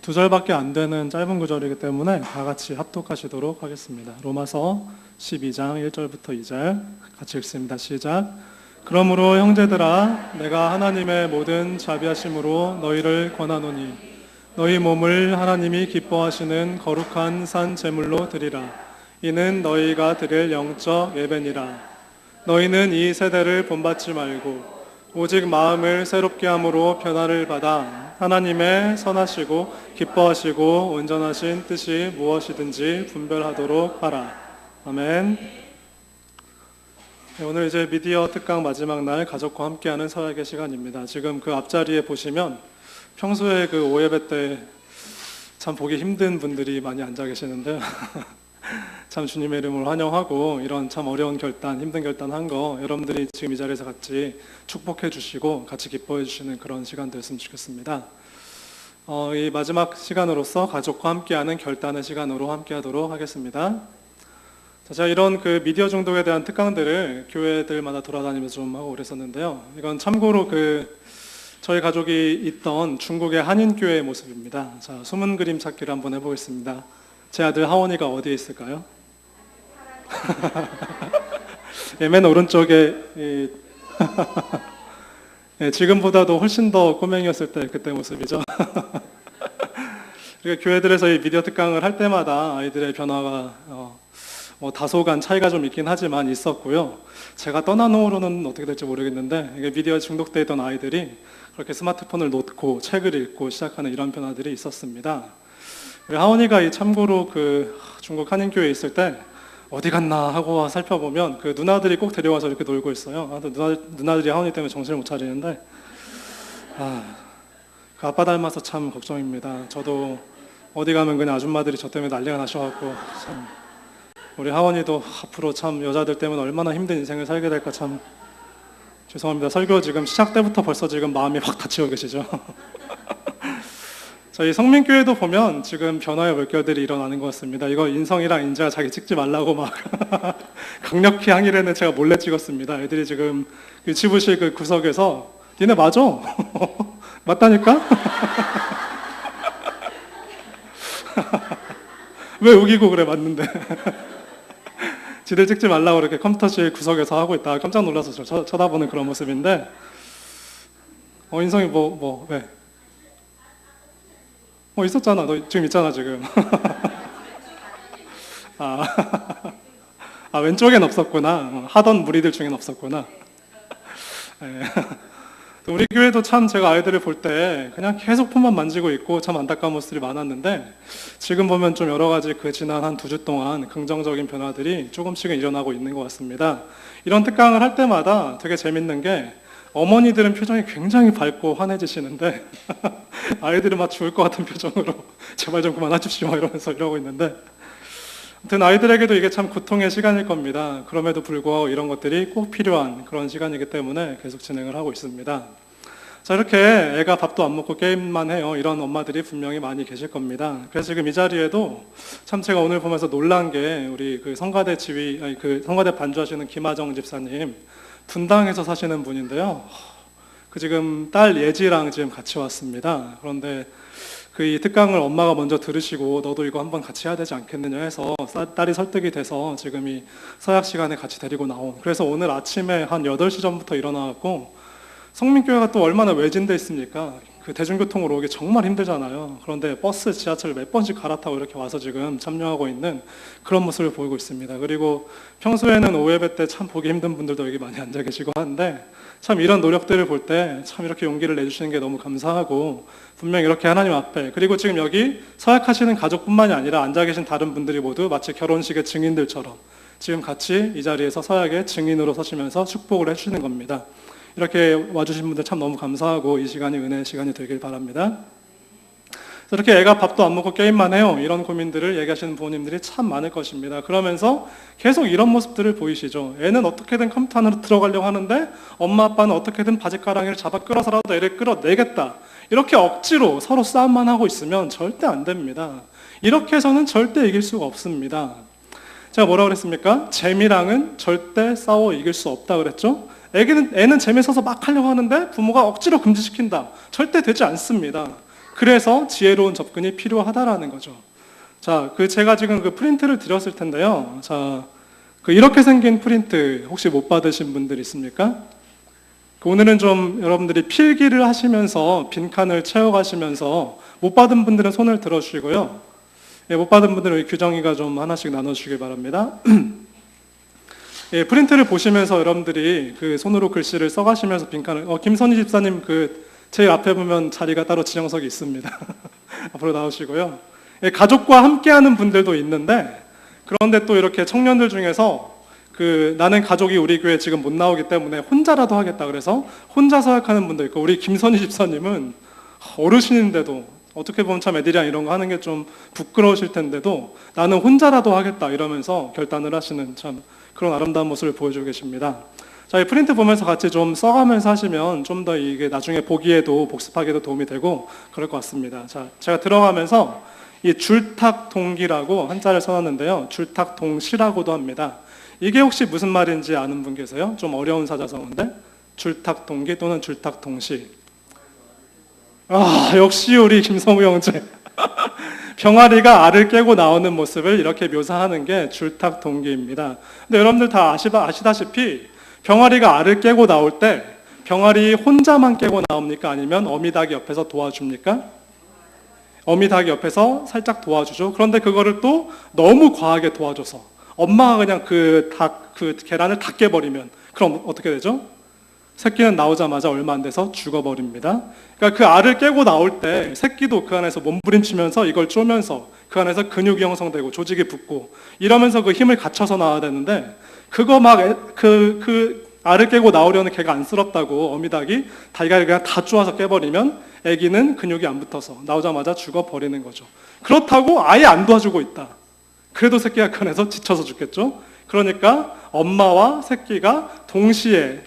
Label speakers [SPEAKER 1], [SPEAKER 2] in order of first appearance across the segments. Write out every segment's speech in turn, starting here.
[SPEAKER 1] 두 절밖에 안 되는 짧은 구절이기 때문에 다 같이 합독하시도록 하겠습니다. 로마서 12장 1절부터 2절 같이 읽습니다. 시작. 그러므로 형제들아, 내가 하나님의 모든 자비하심으로 너희를 권하노니 너희 몸을 하나님이 기뻐하시는 거룩한 산 제물로 드리라. 이는 너희가 드릴 영적 예배니라. 너희는 이 세대를 본받지 말고 오직 마음을 새롭게 함으로 변화를 받아 하나님의 선하시고 기뻐하시고 온전하신 뜻이 무엇이든지 분별하도록 하라. 아멘. 오늘 이제 미디어 특강 마지막 날 가족과 함께하는 서약의 시간입니다. 지금 그 앞자리에 보시면 평소에 그 오예배 때 참 보기 힘든 분들이 많이 앉아 계시는데 참 주님의 이름으로 환영하고 이런 참 어려운 결단, 힘든 결단 한 거 여러분들이 지금 이 자리에서 같이 축복해 주시고 같이 기뻐해 주시는 그런 시간 됐으면 좋겠습니다. 이 마지막 시간으로서 가족과 함께하는 결단의 시간으로 함께하도록 하겠습니다. 자, 제가 이런 그 미디어 중독에 대한 특강들을 교회들마다 돌아다니면서 좀 하고 그랬었는데요. 이건 참고로 저희 가족이 있던 중국의 한인교회의 모습입니다. 자, 숨은 그림 찾기를 한번 해보겠습니다. 제 아들 하원이가 어디에 있을까요? 예, 맨 오른쪽에 예, 지금보다도 훨씬 더 꼬맹이였을 때 그때 모습이죠. 교회들에서 이 미디어 특강을 할 때마다 아이들의 변화가 다소간 차이가 좀 있긴 하지만 있었고요. 제가 떠난 후로는 어떻게 될지 모르겠는데 이게 미디어에 중독되어 있던 아이들이 그렇게 스마트폰을 놓고 책을 읽고 시작하는 이런 변화들이 있었습니다. 하원이가 참고로 중국 한인교회에 있을 때 어디 갔나 하고 살펴보면 그 누나들이 꼭 데려와서 이렇게 놀고 있어요. 누나들이 하원이 때문에 정신을 못 차리는데 그 아빠 닮아서 참 걱정입니다. 저도 어디 가면 그냥 아줌마들이 저 때문에 난리가 나셔갖고 참 우리 하원이도 앞으로 참 여자들 때문에 얼마나 힘든 인생을 살게 될까 참 죄송합니다. 설교 지금 시작 때부터 벌써 지금 마음이 확 다치고 계시죠. 저희 성민교회도 보면 지금 변화의 물결들이 일어나는 것 같습니다. 이거 인성이랑 인재가 자기 찍지 말라고 막 강력히 항의를 했는데 제가 몰래 찍었습니다. 애들이 지금 유치부실 그 구석에서 니네 맞아? 맞다니까? 왜 우기고 그래 맞는데. 지들 찍지 말라고 이렇게 컴퓨터실 구석에서 하고 있다가 깜짝 놀라서 쳐다보는 그런 모습인데 인성이 왜? 있었잖아. 너 지금 있잖아, 지금. 왼쪽엔 없었구나. 하던 무리들 중엔 없었구나. 네. 우리 교회도 참 제가 아이들을 볼 때 그냥 계속 폰만 만지고 있고 참 안타까운 모습들이 많았는데 지금 보면 좀 여러 가지 지난 한 2주 동안 긍정적인 변화들이 조금씩은 일어나고 있는 것 같습니다. 이런 특강을 할 때마다 되게 재밌는 게 어머니들은 표정이 굉장히 밝고 환해지시는데 아이들은 막 죽을 것 같은 표정으로 제발 좀 그만하십시오 이러면서 이러고 있는데 아무튼 아이들에게도 이게 참 고통의 시간일 겁니다. 그럼에도 불구하고 이런 것들이 꼭 필요한 그런 시간이기 때문에 계속 진행을 하고 있습니다. 자, 이렇게 애가 밥도 안 먹고 게임만 해요. 이런 엄마들이 분명히 많이 계실 겁니다. 그래서 지금 이 자리에도 참 제가 오늘 보면서 놀란 게 우리 성가대 성가대 반주하시는 김하정 집사님 분당에서 사시는 분인데요. 지금 딸 예지랑 지금 같이 왔습니다. 그런데 이 특강을 엄마가 먼저 들으시고 너도 이거 한번 같이 해야 되지 않겠느냐 해서 딸이 설득이 돼서 지금 이 서약 시간에 같이 데리고 나온. 그래서 오늘 아침에 한 8시 전부터 일어나고 성민교회가 또 얼마나 외진데 있습니까? 대중교통으로 오기 정말 힘들잖아요. 그런데 버스, 지하철 몇 번씩 갈아타고 이렇게 와서 지금 참여하고 있는 그런 모습을 보이고 있습니다. 그리고 평소에는 오예배 때 참 보기 힘든 분들도 여기 많이 앉아 계시고 하는데 참 이런 노력들을 볼 때 참 이렇게 용기를 내주시는 게 너무 감사하고 분명히 이렇게 하나님 앞에 그리고 지금 여기 서약하시는 가족뿐만이 아니라 앉아 계신 다른 분들이 모두 마치 결혼식의 증인들처럼 지금 같이 이 자리에서 서약의 증인으로 서시면서 축복을 해주시는 겁니다. 이렇게 와주신 분들 참 너무 감사하고 이 시간이 은혜의 시간이 되길 바랍니다. 이렇게 애가 밥도 안 먹고 게임만 해요. 이런 고민들을 얘기하시는 부모님들이 참 많을 것입니다. 그러면서 계속 이런 모습들을 보이시죠. 애는 어떻게든 컴퓨터 안으로 들어가려고 하는데 엄마 아빠는 어떻게든 바지가랑이를 잡아 끌어서라도 애를 끌어내겠다. 이렇게 억지로 서로 싸움만 하고 있으면 절대 안 됩니다. 이렇게 해서는 절대 이길 수가 없습니다. 제가 뭐라고 그랬습니까? 재미랑은 절대 싸워 이길 수 없다 그랬죠? 애는 재미있어서 막 하려고 하는데 부모가 억지로 금지시킨다. 절대 되지 않습니다. 그래서 지혜로운 접근이 필요하다라는 거죠. 자, 제가 지금 프린트를 드렸을 텐데요. 자, 이렇게 생긴 프린트 혹시 못 받으신 분들 있습니까? 오늘은 좀 여러분들이 필기를 하시면서 빈칸을 채워가시면서 못 받은 분들은 손을 들어주시고요. 예, 못 받은 분들은 규정이가 좀 하나씩 나눠주시길 바랍니다. 예, 프린트를 보시면서 여러분들이 손으로 글씨를 써가시면서 빈칸을, 김선희 집사님 제일 앞에 보면 자리가 따로 지정석이 있습니다. 앞으로 나오시고요. 예, 가족과 함께하는 분들도 있는데, 그런데 또 이렇게 청년들 중에서 나는 가족이 우리 교회 지금 못 나오기 때문에 혼자라도 하겠다 그래서 혼자 서약하는 분도 있고, 우리 김선희 집사님은 어르신인데도 어떻게 보면 참 애들이랑 이런 거 하는 게 좀 부끄러우실 텐데도 나는 혼자라도 하겠다 이러면서 결단을 하시는 참 그런 아름다운 모습을 보여주고 계십니다. 자, 이 프린트 보면서 같이 좀 써가면서 하시면 좀 더 이게 나중에 보기에도 복습하기에도 도움이 되고 그럴 것 같습니다. 자, 제가 들어가면서 이 줄탁동기라고 한자를 써놨는데요. 줄탁동시라고도 합니다. 이게 혹시 무슨 말인지 아는 분 계세요? 좀 어려운 사자성어인데 줄탁동기 또는 줄탁동시. 아, 역시 우리 김성우 형제. 병아리가 알을 깨고 나오는 모습을 이렇게 묘사하는 게 줄탁동기입니다. 근데 여러분들 다 아시다시피 병아리가 알을 깨고 나올 때 병아리 혼자만 깨고 나옵니까? 아니면 어미닭이 옆에서 도와줍니까? 어미닭이 옆에서 살짝 도와주죠. 그런데 그거를 또 너무 과하게 도와줘서 엄마가 그냥 계란을 다 깨버리면 그럼 어떻게 되죠? 새끼는 나오자마자 얼마 안 돼서 죽어버립니다. 그러니까 그 알을 깨고 나올 때 새끼도 그 안에서 몸부림치면서 이걸 쪼면서 그 안에서 근육이 형성되고 조직이 붙고 이러면서 그 힘을 갖춰서 나와야 되는데 그거 알을 깨고 나오려는 걔가 안쓰럽다고 어미닭이 다리를 그냥 다 쪼아서 깨버리면 애기는 근육이 안 붙어서 나오자마자 죽어버리는 거죠. 그렇다고 아예 안 도와주고 있다. 그래도 새끼가 그 안에서 지쳐서 죽겠죠. 그러니까 엄마와 새끼가 동시에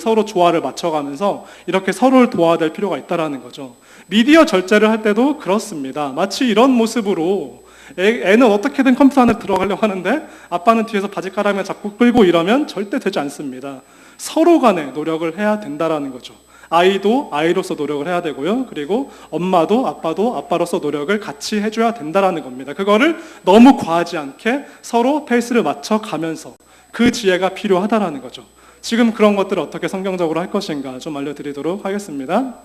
[SPEAKER 1] 서로 조화를 맞춰가면서 이렇게 서로를 도와야 될 필요가 있다는 거죠. 미디어 절제를 할 때도 그렇습니다. 마치 이런 모습으로 애는 어떻게든 컴퓨터 안에 들어가려고 하는데 아빠는 뒤에서 바지가랑이를 잡고 끌고 이러면 절대 되지 않습니다. 서로 간에 노력을 해야 된다는 거죠. 아이도 아이로서 노력을 해야 되고요. 그리고 엄마도 아빠도 아빠로서 노력을 같이 해줘야 된다는 겁니다. 그거를 너무 과하지 않게 서로 페이스를 맞춰가면서 그 지혜가 필요하다는 거죠. 지금 그런 것들을 어떻게 성경적으로 할 것인가 좀 알려드리도록 하겠습니다.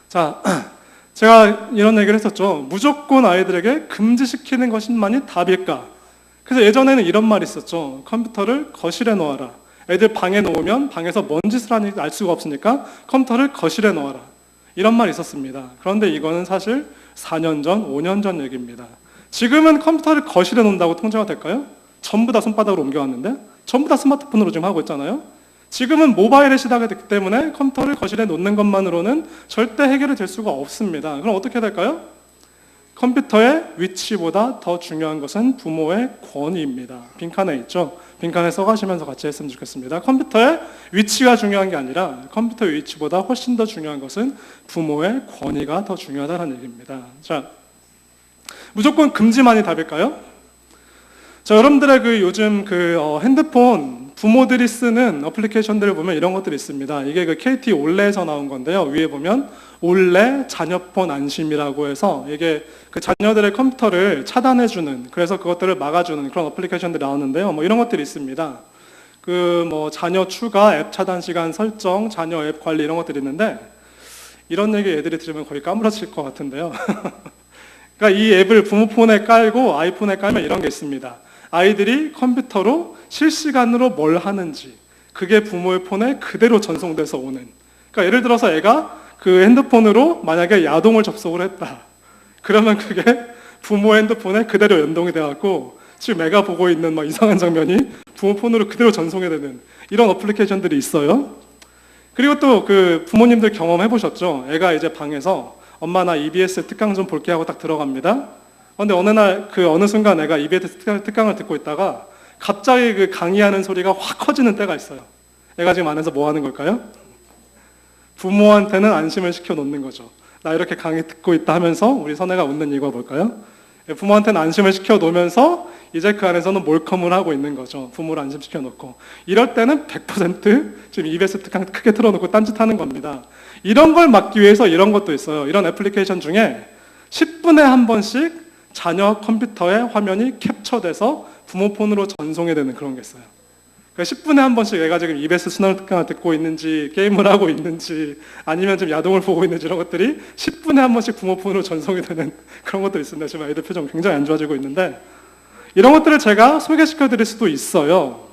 [SPEAKER 1] 자, 제가 이런 얘기를 했었죠. 무조건 아이들에게 금지시키는 것만이 답일까? 그래서 예전에는 이런 말이 있었죠. 컴퓨터를 거실에 놓아라. 애들 방에 놓으면 방에서 뭔 짓을 하는지 알 수가 없으니까 컴퓨터를 거실에 놓아라. 이런 말이 있었습니다. 그런데 이거는 사실 4년 전, 5년 전 얘기입니다. 지금은 컴퓨터를 거실에 놓는다고 통제가 될까요? 전부 다 손바닥으로 옮겨왔는데 전부 다 스마트폰으로 지금 하고 있잖아요. 지금은 모바일의 시대가 됐기 때문에 컴퓨터를 거실에 놓는 것만으로는 절대 해결이 될 수가 없습니다. 그럼 어떻게 될까요? 컴퓨터의 위치보다 더 중요한 것은 부모의 권위입니다. 빈칸에 있죠? 빈칸에 써가시면서 같이 했으면 좋겠습니다. 컴퓨터의 위치가 중요한 게 아니라 컴퓨터의 위치보다 훨씬 더 중요한 것은 부모의 권위가 더 중요하다는 얘기입니다. 자, 무조건 금지만이 답일까요? 자, 여러분들의 요즘 핸드폰 부모들이 쓰는 어플리케이션들을 보면 이런 것들이 있습니다. 이게 KT 올레에서 나온 건데요. 위에 보면 올레 자녀폰 안심이라고 해서 이게 자녀들의 컴퓨터를 차단해주는, 그래서 그것들을 막아주는 그런 어플리케이션들이 나오는데요. 뭐 이런 것들이 있습니다. 자녀 추가, 앱 차단 시간 설정, 자녀 앱 관리 이런 것들이 있는데 이런 얘기 애들이 들으면 거의 까무러칠 것 같은데요. 그러니까 이 앱을 부모 폰에 깔고 아이폰에 깔면 이런 게 있습니다. 아이들이 컴퓨터로 실시간으로 뭘 하는지 그게 부모의 폰에 그대로 전송돼서 오는. 그러니까 예를 들어서 애가 핸드폰으로 만약에 야동을 접속을 했다. 그러면 그게 부모 핸드폰에 그대로 연동이 돼갖고 지금 애가 보고 있는 막 이상한 장면이 부모 폰으로 그대로 전송이 되는 이런 어플리케이션들이 있어요. 그리고 또 부모님들 경험해 보셨죠? 애가 이제 방에서 엄마 나 EBS 특강 좀 볼게 하고 딱 들어갑니다. 그런데 어느 날 어느 순간 애가 EBS 특강을 듣고 있다가 갑자기 강의하는 소리가 확 커지는 때가 있어요. 애가 지금 안에서 뭐 하는 걸까요? 부모한테는 안심을 시켜놓는 거죠. 나 이렇게 강의 듣고 있다 하면서 우리 선혜가 웃는 이유가 뭘까요? 부모한테는 안심을 시켜놓으면서 이제 그 안에서는 몰컴을 하고 있는 거죠. 부모를 안심시켜 놓고. 이럴 때는 100% 지금 EBS 크게 틀어놓고 딴짓하는 겁니다. 이런 걸 막기 위해서 이런 것도 있어요. 이런 애플리케이션 중에 10분에 한 번씩 자녀 컴퓨터에 화면이 캡처돼서 부모 폰으로 전송이 되는 그런 게 있어요. 그러니까 10분에 한 번씩 얘가 지금 EBS 순환을 듣고 있는지, 게임을 하고 있는지, 아니면 좀 야동을 보고 있는지 이런 것들이 10분에 한 번씩 부모 폰으로 전송이 되는 그런 것도 있습니다. 지금 아이들 표정 굉장히 안 좋아지고 있는데, 이런 것들을 제가 소개시켜 드릴 수도 있어요.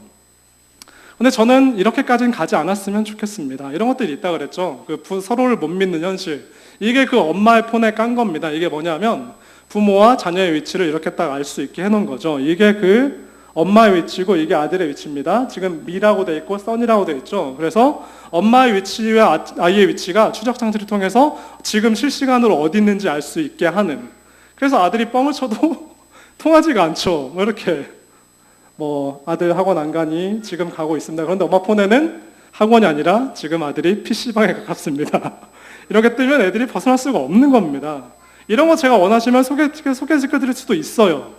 [SPEAKER 1] 근데 저는 이렇게까지는 가지 않았으면 좋겠습니다. 이런 것들이 있다 그랬죠. 서로를 못 믿는 현실. 이게 그 엄마의 폰에 깐 겁니다. 이게 뭐냐면 부모와 자녀의 위치를 이렇게 딱 알 수 있게 해놓은 거죠. 이게 그 엄마의 위치고 이게 아들의 위치입니다. 지금 미라고 돼 있고 써니라고 돼 있죠. 그래서 엄마의 위치와 아이의 위치가 추적 장치를 통해서 지금 실시간으로 어디 있는지 알 수 있게 하는. 그래서 아들이 뻥을 쳐도 통하지가 않죠. 이렇게 아들 학원 안 가니 지금 가고 있습니다. 그런데 엄마 폰에는 학원이 아니라 지금 아들이 PC방에 가깝습니다. 이렇게 뜨면 애들이 벗어날 수가 없는 겁니다. 이런 거 제가 원하시면 소개시켜드릴 수도 있어요.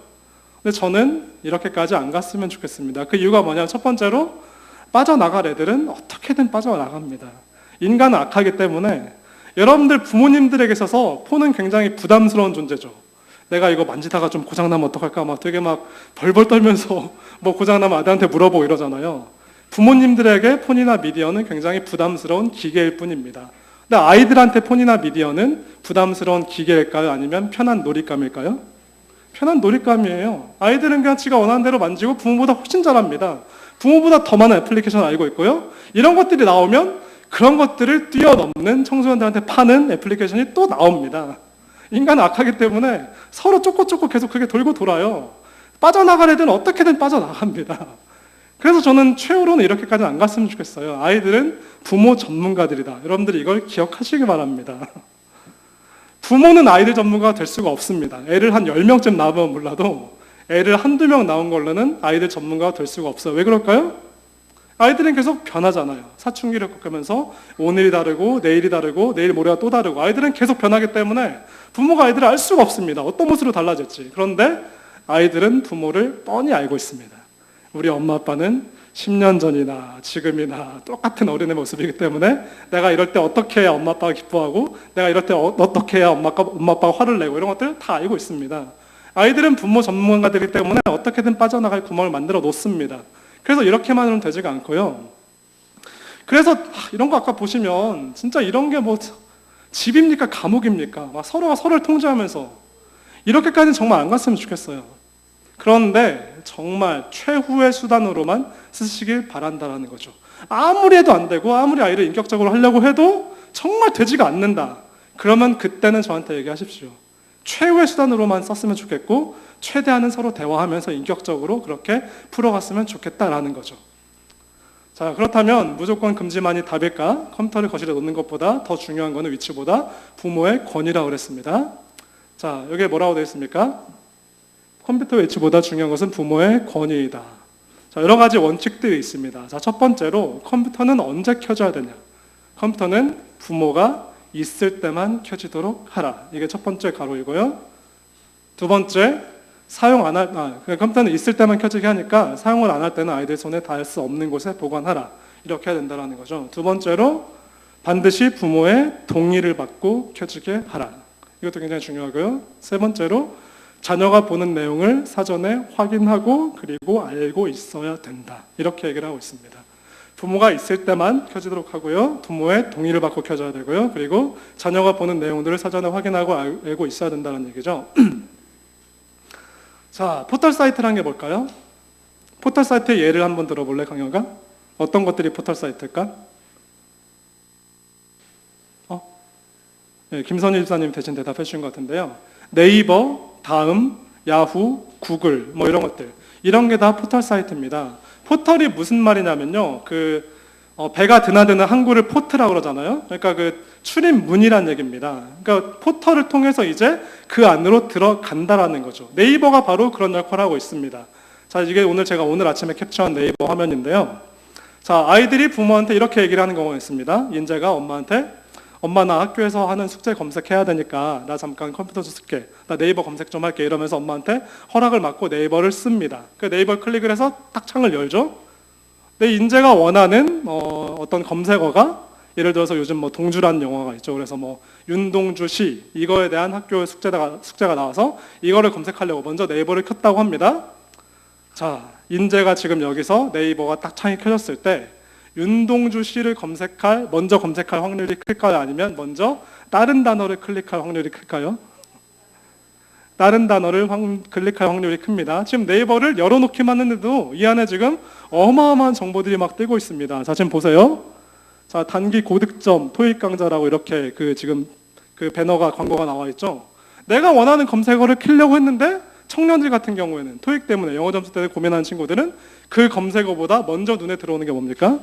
[SPEAKER 1] 근데 저는 이렇게까지 안 갔으면 좋겠습니다. 그 이유가 뭐냐면 첫 번째로 빠져나갈 애들은 어떻게든 빠져나갑니다. 인간은 악하기 때문에 여러분들 부모님들에게 있어서 폰은 굉장히 부담스러운 존재죠. 내가 이거 만지다가 좀 고장나면 어떡할까 되게 벌벌 떨면서 고장나면 아들한테 물어보고 이러잖아요. 부모님들에게 폰이나 미디어는 굉장히 부담스러운 기계일 뿐입니다. 근데 아이들한테 폰이나 미디어는 부담스러운 기계일까요? 아니면 편한 놀잇감일까요? 편한 놀잇감이에요. 아이들은 그냥 지가 원하는 대로 만지고 부모보다 훨씬 잘합니다. 부모보다 더 많은 애플리케이션을 알고 있고요. 이런 것들이 나오면 그런 것들을 뛰어넘는 청소년들한테 파는 애플리케이션이 또 나옵니다. 인간은 악하기 때문에 서로 쫓고 계속 그게 돌고 돌아요. 빠져나갈 애들은 어떻게든 빠져나갑니다. 그래서 저는 최후로는 이렇게까지는 안 갔으면 좋겠어요. 아이들은 부모 전문가들이다. 여러분들이 이걸 기억하시기 바랍니다. 부모는 아이들 전문가가 될 수가 없습니다. 애를 한 10명쯤 낳으면 몰라도 애를 한두 명 낳은 걸로는 아이들 전문가가 될 수가 없어요. 왜 그럴까요? 아이들은 계속 변하잖아요. 사춘기를 겪으면서 오늘이 다르고 내일이 다르고 내일 모레가 또 다르고 아이들은 계속 변하기 때문에 부모가 아이들을 알 수가 없습니다. 어떤 모습으로 달라질지. 그런데 아이들은 부모를 뻔히 알고 있습니다. 우리 엄마 아빠는 10년 전이나 지금이나 똑같은 어린애 모습이기 때문에 내가 이럴 때 어떻게 해야 엄마 아빠가 기뻐하고 내가 이럴 때 어떻게 해야 엄마 아빠가 화를 내고 이런 것들을 다 알고 있습니다. 아이들은 부모 전문가들이기 때문에 어떻게든 빠져나갈 구멍을 만들어 놓습니다. 그래서 이렇게만 하면 되지가 않고요. 그래서 이런 거 아까 보시면 진짜 이런 게 집입니까 감옥입니까? 서로가 서로를 통제하면서 이렇게까지는 정말 안 갔으면 좋겠어요. 그런데 정말 최후의 수단으로만 쓰시길 바란다라는 거죠. 아무리 해도 안 되고 아무리 아이를 인격적으로 하려고 해도 정말 되지가 않는다. 그러면 그때는 저한테 얘기하십시오. 최후의 수단으로만 썼으면 좋겠고 최대한은 서로 대화하면서 인격적으로 그렇게 풀어갔으면 좋겠다라는 거죠. 자, 그렇다면 무조건 금지만이 답일까? 컴퓨터를 거실에 놓는 것보다 더 중요한 거는 위치보다 부모의 권위라고 그랬습니다. 자, 여기에 뭐라고 되어 있습니까? 컴퓨터 위치보다 중요한 것은 부모의 권위이다. 자, 여러 가지 원칙들이 있습니다. 자, 첫 번째로 컴퓨터는 언제 켜져야 되냐? 컴퓨터는 부모가 있을 때만 켜지도록 하라. 이게 첫 번째 가로이고요. 두 번째, 컴퓨터는 있을 때만 켜지게 하니까 사용을 안 할 때는 아이들 손에 닿을 수 없는 곳에 보관하라. 이렇게 해야 된다는 거죠. 두 번째로, 반드시 부모의 동의를 받고 켜지게 하라. 이것도 굉장히 중요하고요. 세 번째로, 자녀가 보는 내용을 사전에 확인하고 그리고 알고 있어야 된다. 이렇게 얘기를 하고 있습니다. 부모가 있을 때만 켜지도록 하고요. 부모의 동의를 받고 켜져야 되고요. 그리고 자녀가 보는 내용들을 사전에 확인하고 알고 있어야 된다는 얘기죠. 자, 포털 사이트란 게 뭘까요? 포털 사이트의 예를 한번 들어볼래, 강영아? 어떤 것들이 포털 사이트일까? 네, 김선희 집사님 대신 대답해 주신 것 같은데요. 네이버, 다음, 야후, 구글 이런 것들. 이런 게 다 포털 사이트입니다. 포털이 무슨 말이냐면요. 배가 드나드는 항구를 포트라고 그러잖아요. 그러니까 출입문이란 얘기입니다. 그러니까 포털을 통해서 이제 그 안으로 들어간다라는 거죠. 네이버가 바로 그런 역할을 하고 있습니다. 자, 이게 제가 오늘 아침에 캡처한 네이버 화면인데요. 자, 아이들이 부모한테 이렇게 얘기를 하는 경우가 있습니다. 인재가 엄마한테 엄마 나 학교에서 하는 숙제 검색해야 되니까 나 잠깐 컴퓨터 좀 쓸게. 나 네이버 검색 좀 할게. 이러면서 엄마한테 허락을 받고 네이버를 씁니다. 그 네이버 클릭을 해서 딱 창을 열죠. 내 인재가 원하는 어떤 검색어가 예를 들어서 요즘 뭐 동주라는 영화가 있죠. 그래서 뭐 윤동주 씨 이거에 대한 학교 숙제가 나와서 이거를 검색하려고 먼저 네이버를 켰다고 합니다. 자, 인재가 지금 여기서 네이버가 딱 창이 켜졌을 때 윤동주 씨를 먼저 검색할 확률이 클까요? 아니면 먼저 다른 단어를 클릭할 확률이 클까요? 다른 단어를 클릭할 확률이 큽니다. 지금 네이버를 열어놓기만 했는데도 이 안에 지금 어마어마한 정보들이 막 뜨고 있습니다. 자, 지금 보세요. 자, 단기 고득점 토익 강좌라고 이렇게 지금 배너가 광고가 나와 있죠. 내가 원하는 검색어를 키려고 했는데 청년들 같은 경우에는 토익 때문에 영어 점수 때문에 고민하는 친구들은 그 검색어보다 먼저 눈에 들어오는 게 뭡니까?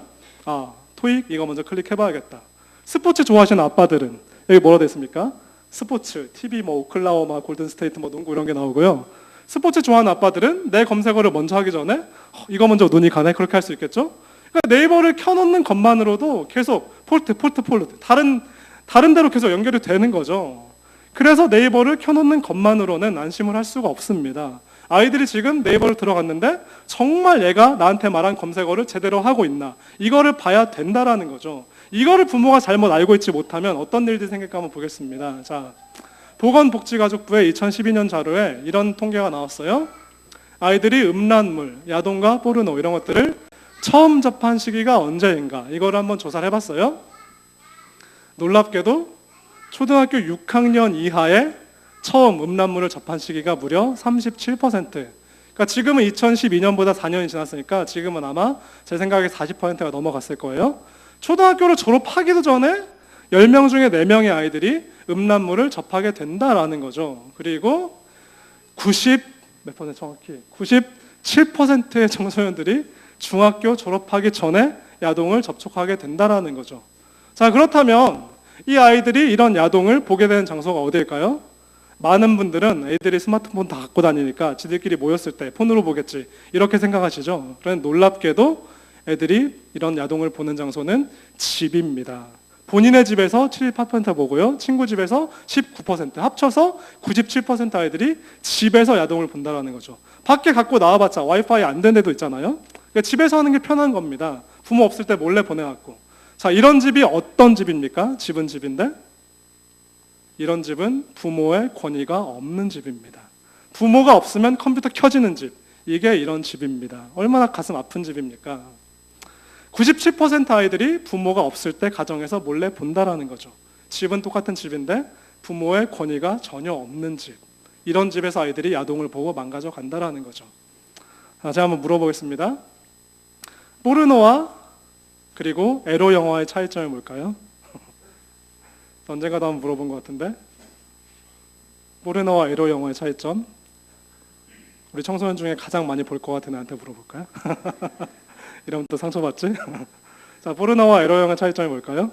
[SPEAKER 1] 아, 토익 이거 먼저 클릭해봐야겠다. 스포츠 좋아하시는 아빠들은 여기 뭐라 돼 있습니까? 스포츠, TV 뭐 오클라호마, 골든스테이트 뭐 농구 이런 게 나오고요. 스포츠 좋아하는 아빠들은 내 검색어를 먼저 하기 전에 이거 먼저 눈이 가네 그렇게 할 수 있겠죠? 그러니까 네이버를 켜놓는 것만으로도 계속 폴트 다른 데로 계속 연결이 되는 거죠. 그래서 네이버를 켜놓는 것만으로는 안심을 할 수가 없습니다. 아이들이 지금 네이버를 들어갔는데 정말 얘가 나한테 말한 검색어를 제대로 하고 있나 이거를 봐야 된다라는 거죠. 이거를 부모가 잘못 알고 있지 못하면 어떤 일들이 생길까 한번 보겠습니다. 자, 보건복지가족부의 2012년 자료에 이런 통계가 나왔어요. 아이들이 음란물, 야동과 포르노 이런 것들을 처음 접한 시기가 언제인가 이거를 한번 조사를 해봤어요. 놀랍게도 초등학교 6학년 이하에 처음 음란물을 접한 시기가 무려 37%. 그러니까 지금은 2012년보다 4년이 지났으니까 지금은 아마 제 생각에 40%가 넘어갔을 거예요. 초등학교를 졸업하기도 전에 10명 중에 4명의 아이들이 음란물을 접하게 된다라는 거죠. 그리고 몇 퍼센트 정확히 97%의 청소년들이 중학교 졸업하기 전에 야동을 접촉하게 된다라는 거죠. 자, 그렇다면 이 아이들이 이런 야동을 보게 되는 장소가 어디일까요? 많은 분들은 애들이 스마트폰 다 갖고 다니니까 지들끼리 모였을 때 폰으로 보겠지 이렇게 생각하시죠. 그런데 놀랍게도 애들이 이런 야동을 보는 장소는 집입니다. 본인의 집에서 78% 보고요. 친구 집에서 19%, 합쳐서 97% 아이들이 집에서 야동을 본다는 거죠. 밖에 갖고 나와봤자 와이파이 안 되는 데도 있잖아요. 그러니까 집에서 하는 게 편한 겁니다. 부모 없을 때 몰래 보내갖고. 자, 이런 집이 어떤 집입니까? 집은 집인데 이런 집은 부모의 권위가 없는 집입니다. 부모가 없으면 컴퓨터 켜지는 집. 이게 이런 집입니다. 얼마나 가슴 아픈 집입니까? 97% 아이들이 부모가 없을 때 가정에서 몰래 본다라는 거죠. 집은 똑같은 집인데 부모의 권위가 전혀 없는 집. 이런 집에서 아이들이 야동을 보고 망가져 간다라는 거죠. 제가 한번 물어보겠습니다. 포르노와 그리고 에로 영화의 차이점이 뭘까요? 언젠가도 한번 물어본 것 같은데. 포르노와 에로 영화의 차이점. 우리 청소년 중에 가장 많이 볼 것 같은 애한테 물어볼까요? 이러면 또 상처받지? 자, 포르노와 에로 영화의 차이점이 뭘까요?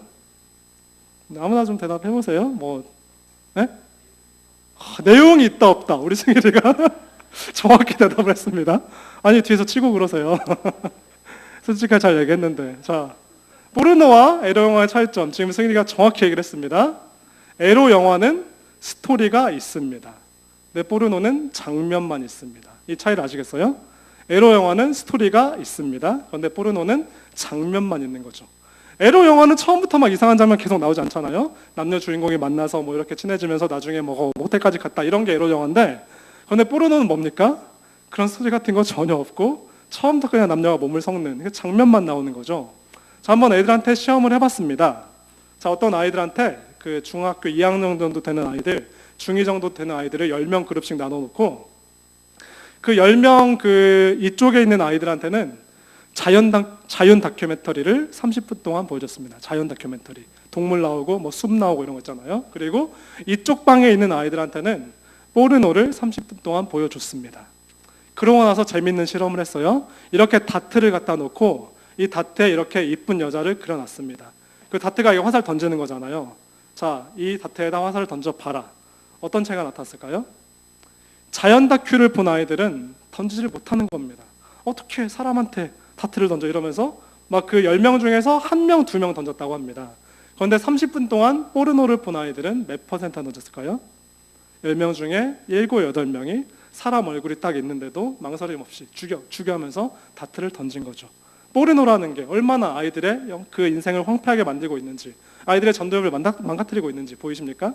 [SPEAKER 1] 아무나 좀 대답해보세요. 네? 내용이 있다 없다. 우리 승일이가 정확히 대답을 했습니다. 아니, 뒤에서 치고 그러세요. 솔직하게 잘 얘기했는데. 자, 포르노와 에로 영화의 차이점. 지금 승일이가 정확히 얘기를 했습니다. 에로 영화는 스토리가 있습니다. 네, 포르노는 장면만 있습니다. 이 차이를 아시겠어요? 에로 영화는 스토리가 있습니다. 그런데 포르노는 장면만 있는 거죠. 에로 영화는 처음부터 막 이상한 장면 계속 나오지 않잖아요. 남녀 주인공이 만나서 뭐 이렇게 친해지면서 나중에 뭐 호텔까지 갔다 이런 게 에로 영화인데, 그런데 포르노는 뭡니까? 그런 스토리 같은 거 전혀 없고 처음부터 그냥 남녀가 몸을 섞는 장면만 나오는 거죠. 자, 한번 애들한테 시험을 해봤습니다. 자, 어떤 아이들한테 그 중학교 2학년 정도 되는 아이들, 중2 정도 되는 아이들을 10명 그룹씩 나눠놓고 그 10명 이쪽에 있는 아이들한테는 자연 다큐멘터리를 30분 동안 보여줬습니다. 자연 다큐멘터리. 동물 나오고 뭐 숲 나오고 이런 거 있잖아요. 그리고 이쪽 방에 있는 아이들한테는 포르노를 30분 동안 보여줬습니다. 그러고 나서 재밌는 실험을 했어요. 이렇게 다트를 갖다 놓고 이 다트에 이렇게 이쁜 여자를 그려놨습니다. 그 다트가 이거 화살 던지는 거잖아요. 자, 이 다트에다 화살을 던져봐라. 어떤 차이가 나타났을까요? 자연 다큐를 본 아이들은 던지지를 못하는 겁니다. 어떻게 사람한테 다트를 던져 이러면서 막 그 10명 중에서 1명, 2명 던졌다고 합니다. 그런데 30분 동안 포르노를 본 아이들은 몇 퍼센트 늦었을까요? 10명 중에 7, 8명이 사람 얼굴이 딱 있는데도 망설임 없이 죽여하면서 다트를 던진 거죠. 포르노라는 게 얼마나 아이들의 그 인생을 황폐하게 만들고 있는지, 아이들의 전도욕을 망가뜨리고 있는지 보이십니까?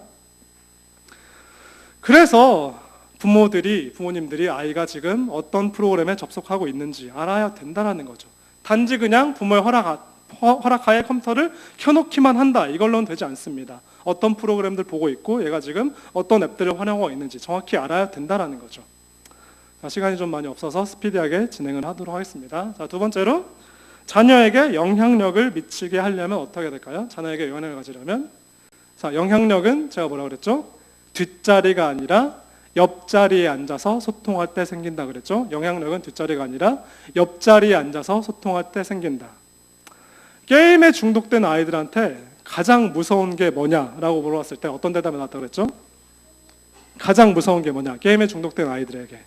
[SPEAKER 1] 그래서 부모님들이 아이가 지금 어떤 프로그램에 접속하고 있는지 알아야 된다는 거죠. 단지 그냥 부모의 허락하에 컴퓨터를 켜놓기만 한다, 이걸로는 되지 않습니다. 어떤 프로그램들 보고 있고 얘가 지금 어떤 앱들을 활용하고 있는지 정확히 알아야 된다는 거죠. 자, 시간이 좀 많이 없어서 스피디하게 진행을 하도록 하겠습니다. 자, 두 번째로 자녀에게 영향력을 미치게 하려면 어떻게 될까요? 자녀에게 영향력을 가지려면, 자, 영향력은 제가 뭐라고 그랬죠? 뒷자리가 아니라 옆자리에 앉아서 소통할 때 생긴다 그랬죠? 영향력은 뒷자리가 아니라 옆자리에 앉아서 소통할 때 생긴다. 게임에 중독된 아이들한테 가장 무서운 게 뭐냐라고 물어봤을 때 어떤 대답이 나왔다고 그랬죠? 가장 무서운 게 뭐냐? 게임에 중독된 아이들에게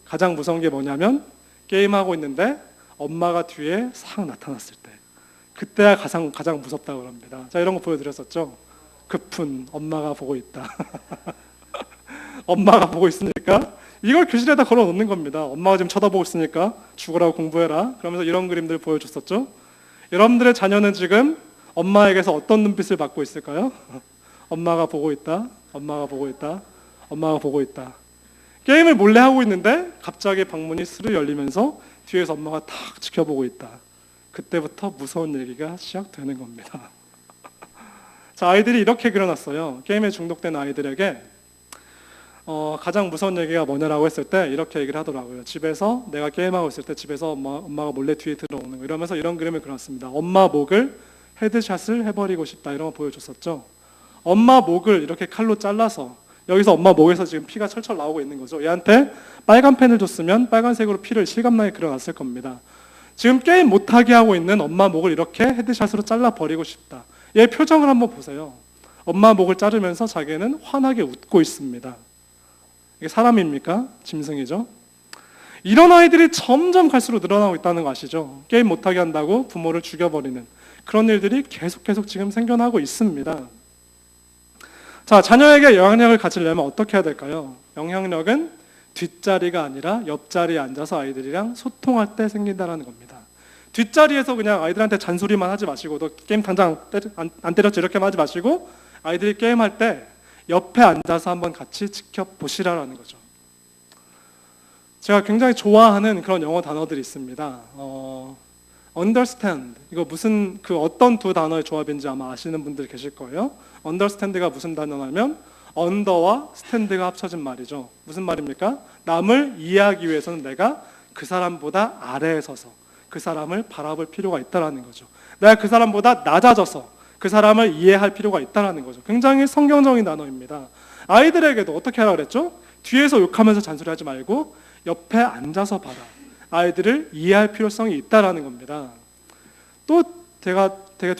[SPEAKER 1] 가장 무서운 게 뭐냐면 게임하고 있는데 엄마가 뒤에 싹 나타났을 때, 그때가 가장 무섭다고 합니다. 자, 이런 거 보여드렸었죠? 급훈, 엄마가 보고 있다. 엄마가 보고 있으니까 이걸 교실에다 걸어 놓는 겁니다. 엄마가 지금 쳐다보고 있으니까 죽으라고 공부해라. 그러면서 이런 그림들 보여줬었죠? 여러분들의 자녀는 지금 엄마에게서 어떤 눈빛을 받고 있을까요? 엄마가 보고 있다. 엄마가 보고 있다. 엄마가 보고 있다. 게임을 몰래 하고 있는데 갑자기 방문이 스르 열리면서 뒤에서 엄마가 탁 지켜보고 있다. 그때부터 무서운 얘기가 시작되는 겁니다. 자, 아이들이 이렇게 그려놨어요. 게임에 중독된 아이들에게 가장 무서운 얘기가 뭐냐라고 했을 때 이렇게 얘기를 하더라고요. 집에서 내가 게임하고 있을 때 집에서 엄마가 몰래 뒤에 들어오는 거, 이러면서 이런 그림을 그려놨습니다. 엄마 목을 헤드샷을 해버리고 싶다, 이런 거 보여줬었죠. 엄마 목을 이렇게 칼로 잘라서 여기서 엄마 목에서 지금 피가 철철 나오고 있는 거죠. 얘한테 빨간 펜을 줬으면 빨간색으로 피를 실감나게 그려놨을 겁니다. 지금 게임 못하게 하고 있는 엄마 목을 이렇게 헤드샷으로 잘라버리고 싶다. 얘 표정을 한번 보세요. 엄마 목을 자르면서 자기는 환하게 웃고 있습니다. 이게 사람입니까? 짐승이죠. 이런 아이들이 점점 갈수록 늘어나고 있다는 거 아시죠? 게임 못하게 한다고 부모를 죽여버리는 그런 일들이 계속 지금 생겨나고 있습니다. 자, 자녀에게 영향력을 가지려면 어떻게 해야 될까요? 영향력은 뒷자리가 아니라 옆자리에 앉아서 아이들이랑 소통할 때 생긴다는 겁니다. 뒷자리에서 그냥 아이들한테 잔소리만 하지 마시고, 너 게임 당장 안 때렸지, 이렇게만 하지 마시고 아이들이 게임할 때 옆에 앉아서 한번 같이 지켜보시라는 거죠. 제가 굉장히 좋아하는 그런 영어 단어들이 있습니다. understand, 이거 무슨 어떤 두 단어의 조합인지 아마 아시는 분들 계실 거예요. understand가 무슨 단어냐면 under와 stand가 합쳐진 말이죠. 무슨 말입니까? 남을 이해하기 위해서는 내가 그 사람보다 아래에 서서 그 사람을 바라볼 필요가 있다는 거죠. 내가 그 사람보다 낮아져서 그 사람을 이해할 필요가 있다는 거죠. 굉장히 성경적인 단어입니다. 아이들에게도 어떻게 하라 그랬죠? 뒤에서 욕하면서 잔소리하지 말고 옆에 앉아서 봐라. 아이들을 이해할 필요성이 있다는 겁니다. 또 제가 되게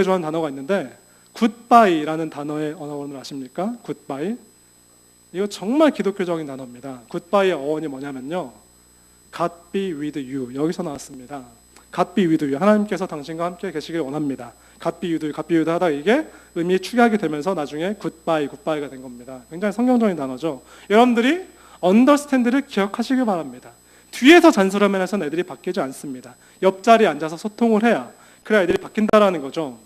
[SPEAKER 1] 좋아하는 단어가 있는데 굿바이라는 단어의 어원을 아십니까? 굿바이. 이거 정말 기독교적인 단어입니다. 굿바이의 어원이 뭐냐면요, God be with you, 여기서 나왔습니다. God be with you, 하나님께서 당신과 함께 계시길 원합니다. God be with you, God be with you 하다가 이게 의미 축약이 되면서 나중에 굿바이가 된 겁니다. 굉장히 성경적인 단어죠. 여러분들이 understand를 기억하시길 바랍니다. 뒤에서 잔소리하면 해서는 애들이 바뀌지 않습니다. 옆자리에 앉아서 소통을 해야, 그래야 애들이 바뀐다라는 거죠.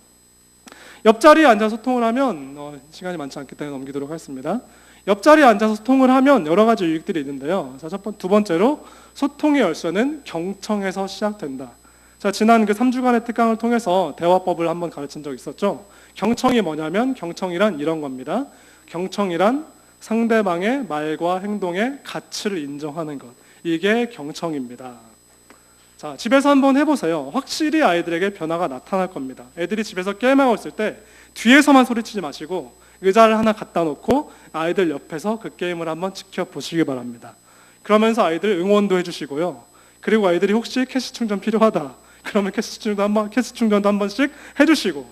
[SPEAKER 1] 옆자리에 앉아서 소통을 하면 시간이 많지 않기 때문에 넘기도록 하겠습니다. 옆자리에 앉아서 소통을 하면 여러 가지 유익들이 있는데요. 자, 두 번째로 소통의 열쇠는 경청에서 시작된다. 자, 지난 그 3주간의 특강을 통해서 대화법을 한번 가르친 적 있었죠. 경청이 뭐냐면 경청이란 이런 겁니다. 경청이란 상대방의 말과 행동의 가치를 인정하는 것, 이게 경청입니다. 자, 집에서 한번 해보세요. 확실히 아이들에게 변화가 나타날 겁니다. 애들이 집에서 게임하고 있을 때 뒤에서만 소리치지 마시고 의자를 하나 갖다 놓고 아이들 옆에서 그 게임을 한번 지켜보시기 바랍니다. 그러면서 아이들 응원도 해주시고요. 그리고 아이들이 혹시 캐시 충전 필요하다 그러면 캐시 충전도 한 번씩 해주시고,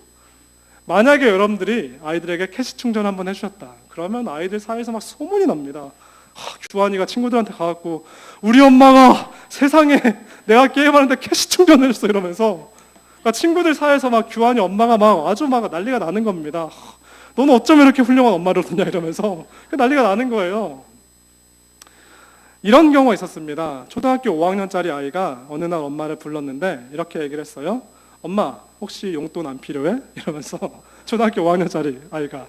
[SPEAKER 1] 만약에 여러분들이 아이들에게 캐시 충전 한번 해주셨다 그러면 아이들 사이에서 막 소문이 납니다. 규환이가 친구들한테 가갖고 우리 엄마가 세상에 내가 게임하는데 캐시 충전을 했어 이러면서 그러니까 친구들 사이에서 막 규환이 엄마가 막 아주 막 난리가 나는 겁니다. 너는 어쩜 이렇게 훌륭한 엄마를 뒀냐 이러면서 난리가 나는 거예요. 이런 경우가 있었습니다. 초등학교 5학년짜리 아이가 어느 날 엄마를 불렀는데 이렇게 얘기를 했어요. 엄마, 혹시 용돈 안 필요해? 이러면서 초등학교 5학년짜리 아이가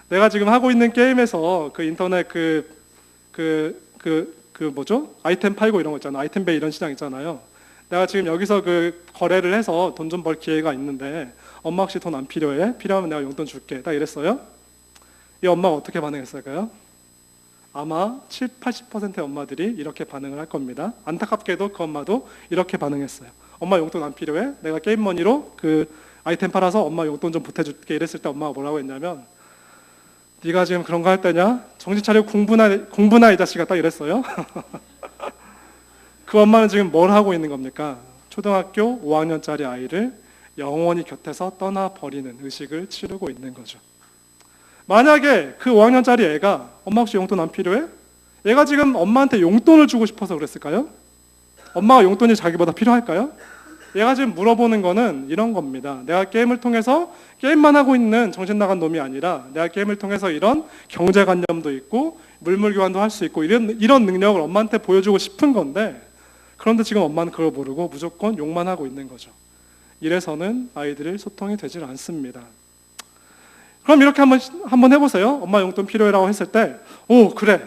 [SPEAKER 1] 내가 지금 하고 있는 게임에서 그 인터넷 뭐죠? 아이템 팔고 이런 거 있잖아. 아이템베이 이런 시장 있잖아요. 내가 지금 여기서 그 거래를 해서 돈 좀 벌 기회가 있는데 엄마 혹시 돈 안 필요해? 필요하면 내가 용돈 줄게. 딱 이랬어요. 이 엄마가 어떻게 반응했을까요? 아마 70-80%의 엄마들이 이렇게 반응을 할 겁니다. 안타깝게도 그 엄마도 이렇게 반응했어요. 엄마 용돈 안 필요해? 내가 게임머니로 그 아이템 팔아서 엄마 용돈 좀 보태줄게. 이랬을 때 엄마가 뭐라고 했냐면 네가 지금 그런 거 할 때냐? 정신 차리고 공부나 이 자식아. 딱 이랬어요. 그 엄마는 지금 뭘 하고 있는 겁니까? 초등학교 5학년짜리 아이를 영원히 곁에서 떠나버리는 의식을 치르고 있는 거죠. 만약에 그 5학년짜리 애가 엄마 혹시 용돈 안 필요해? 얘가 지금 엄마한테 용돈을 주고 싶어서 그랬을까요? 엄마가 용돈이 자기보다 필요할까요? 얘가 지금 물어보는 거는 이런 겁니다. 내가 게임을 통해서 게임만 하고 있는 정신 나간 놈이 아니라 내가 게임을 통해서 이런 경제관념도 있고 물물교환도 할 수 있고 이런 능력을 엄마한테 보여주고 싶은 건데 그런데 지금 엄마는 그걸 모르고 무조건 욕만 하고 있는 거죠. 이래서는 아이들이 소통이 되질 않습니다. 그럼 이렇게 한번 해보세요. 엄마 용돈 필요해라고 했을 때, 오 그래,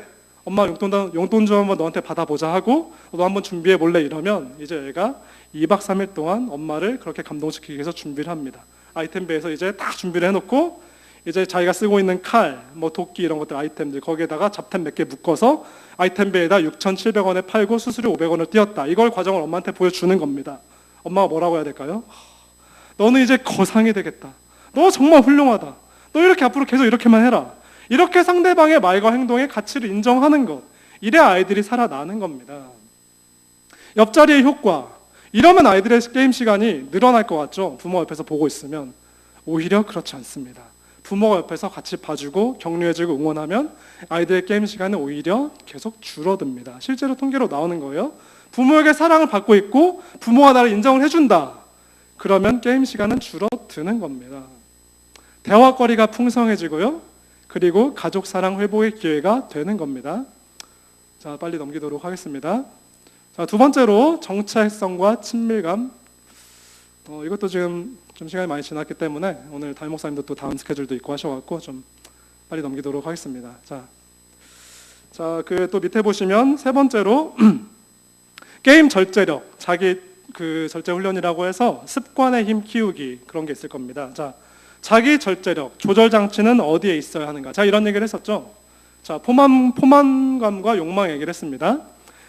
[SPEAKER 1] 엄마 용돈 좀 한번 너한테 받아보자 하고 너 한번 준비해 볼래 이러면 이제 얘가 2박 3일 동안 엄마를 그렇게 감동시키기 위해서 준비를 합니다. 아이템베이에서 이제 딱 준비를 해놓고 이제 자기가 쓰고 있는 칼, 뭐 도끼 이런 것들 아이템들 거기에다가 잡템 몇 개 묶어서 아이템베이에다 6,700원에 팔고 수수료 500원을 띄었다. 이걸 과정을 엄마한테 보여주는 겁니다. 엄마가 뭐라고 해야 될까요? 너는 이제 거상이 되겠다. 너 정말 훌륭하다. 너 이렇게 앞으로 계속 이렇게만 해라. 이렇게 상대방의 말과 행동의 가치를 인정하는 것. 이래야 아이들이 살아나는 겁니다. 옆자리의 효과. 이러면 아이들의 게임 시간이 늘어날 것 같죠? 부모 옆에서 보고 있으면. 오히려 그렇지 않습니다. 부모가 옆에서 같이 봐주고 격려해주고 응원하면 아이들의 게임 시간은 오히려 계속 줄어듭니다. 실제로 통계로 나오는 거예요. 부모에게 사랑을 받고 있고 부모가 나를 인정을 해준다. 그러면 게임 시간은 줄어드는 겁니다. 대화거리가 풍성해지고요. 그리고 가족 사랑 회복의 기회가 되는 겁니다. 자, 빨리 넘기도록 하겠습니다. 자, 두 번째로 정체성과 친밀감. 이것도 지금 좀 시간이 많이 지났기 때문에 오늘 담임 목사님도 또 다음 스케줄도 있고 하셔갖고 좀 빨리 넘기도록 하겠습니다. 자, 그 또 밑에 보시면 세 번째로 게임 절제력, 자기 그 절제 훈련이라고 해서 습관의 힘 키우기 그런 게 있을 겁니다. 자, 자기 절제력, 조절 장치는 어디에 있어야 하는가? 자, 이런 얘기를 했었죠. 자, 포만감과 욕망 얘기를 했습니다.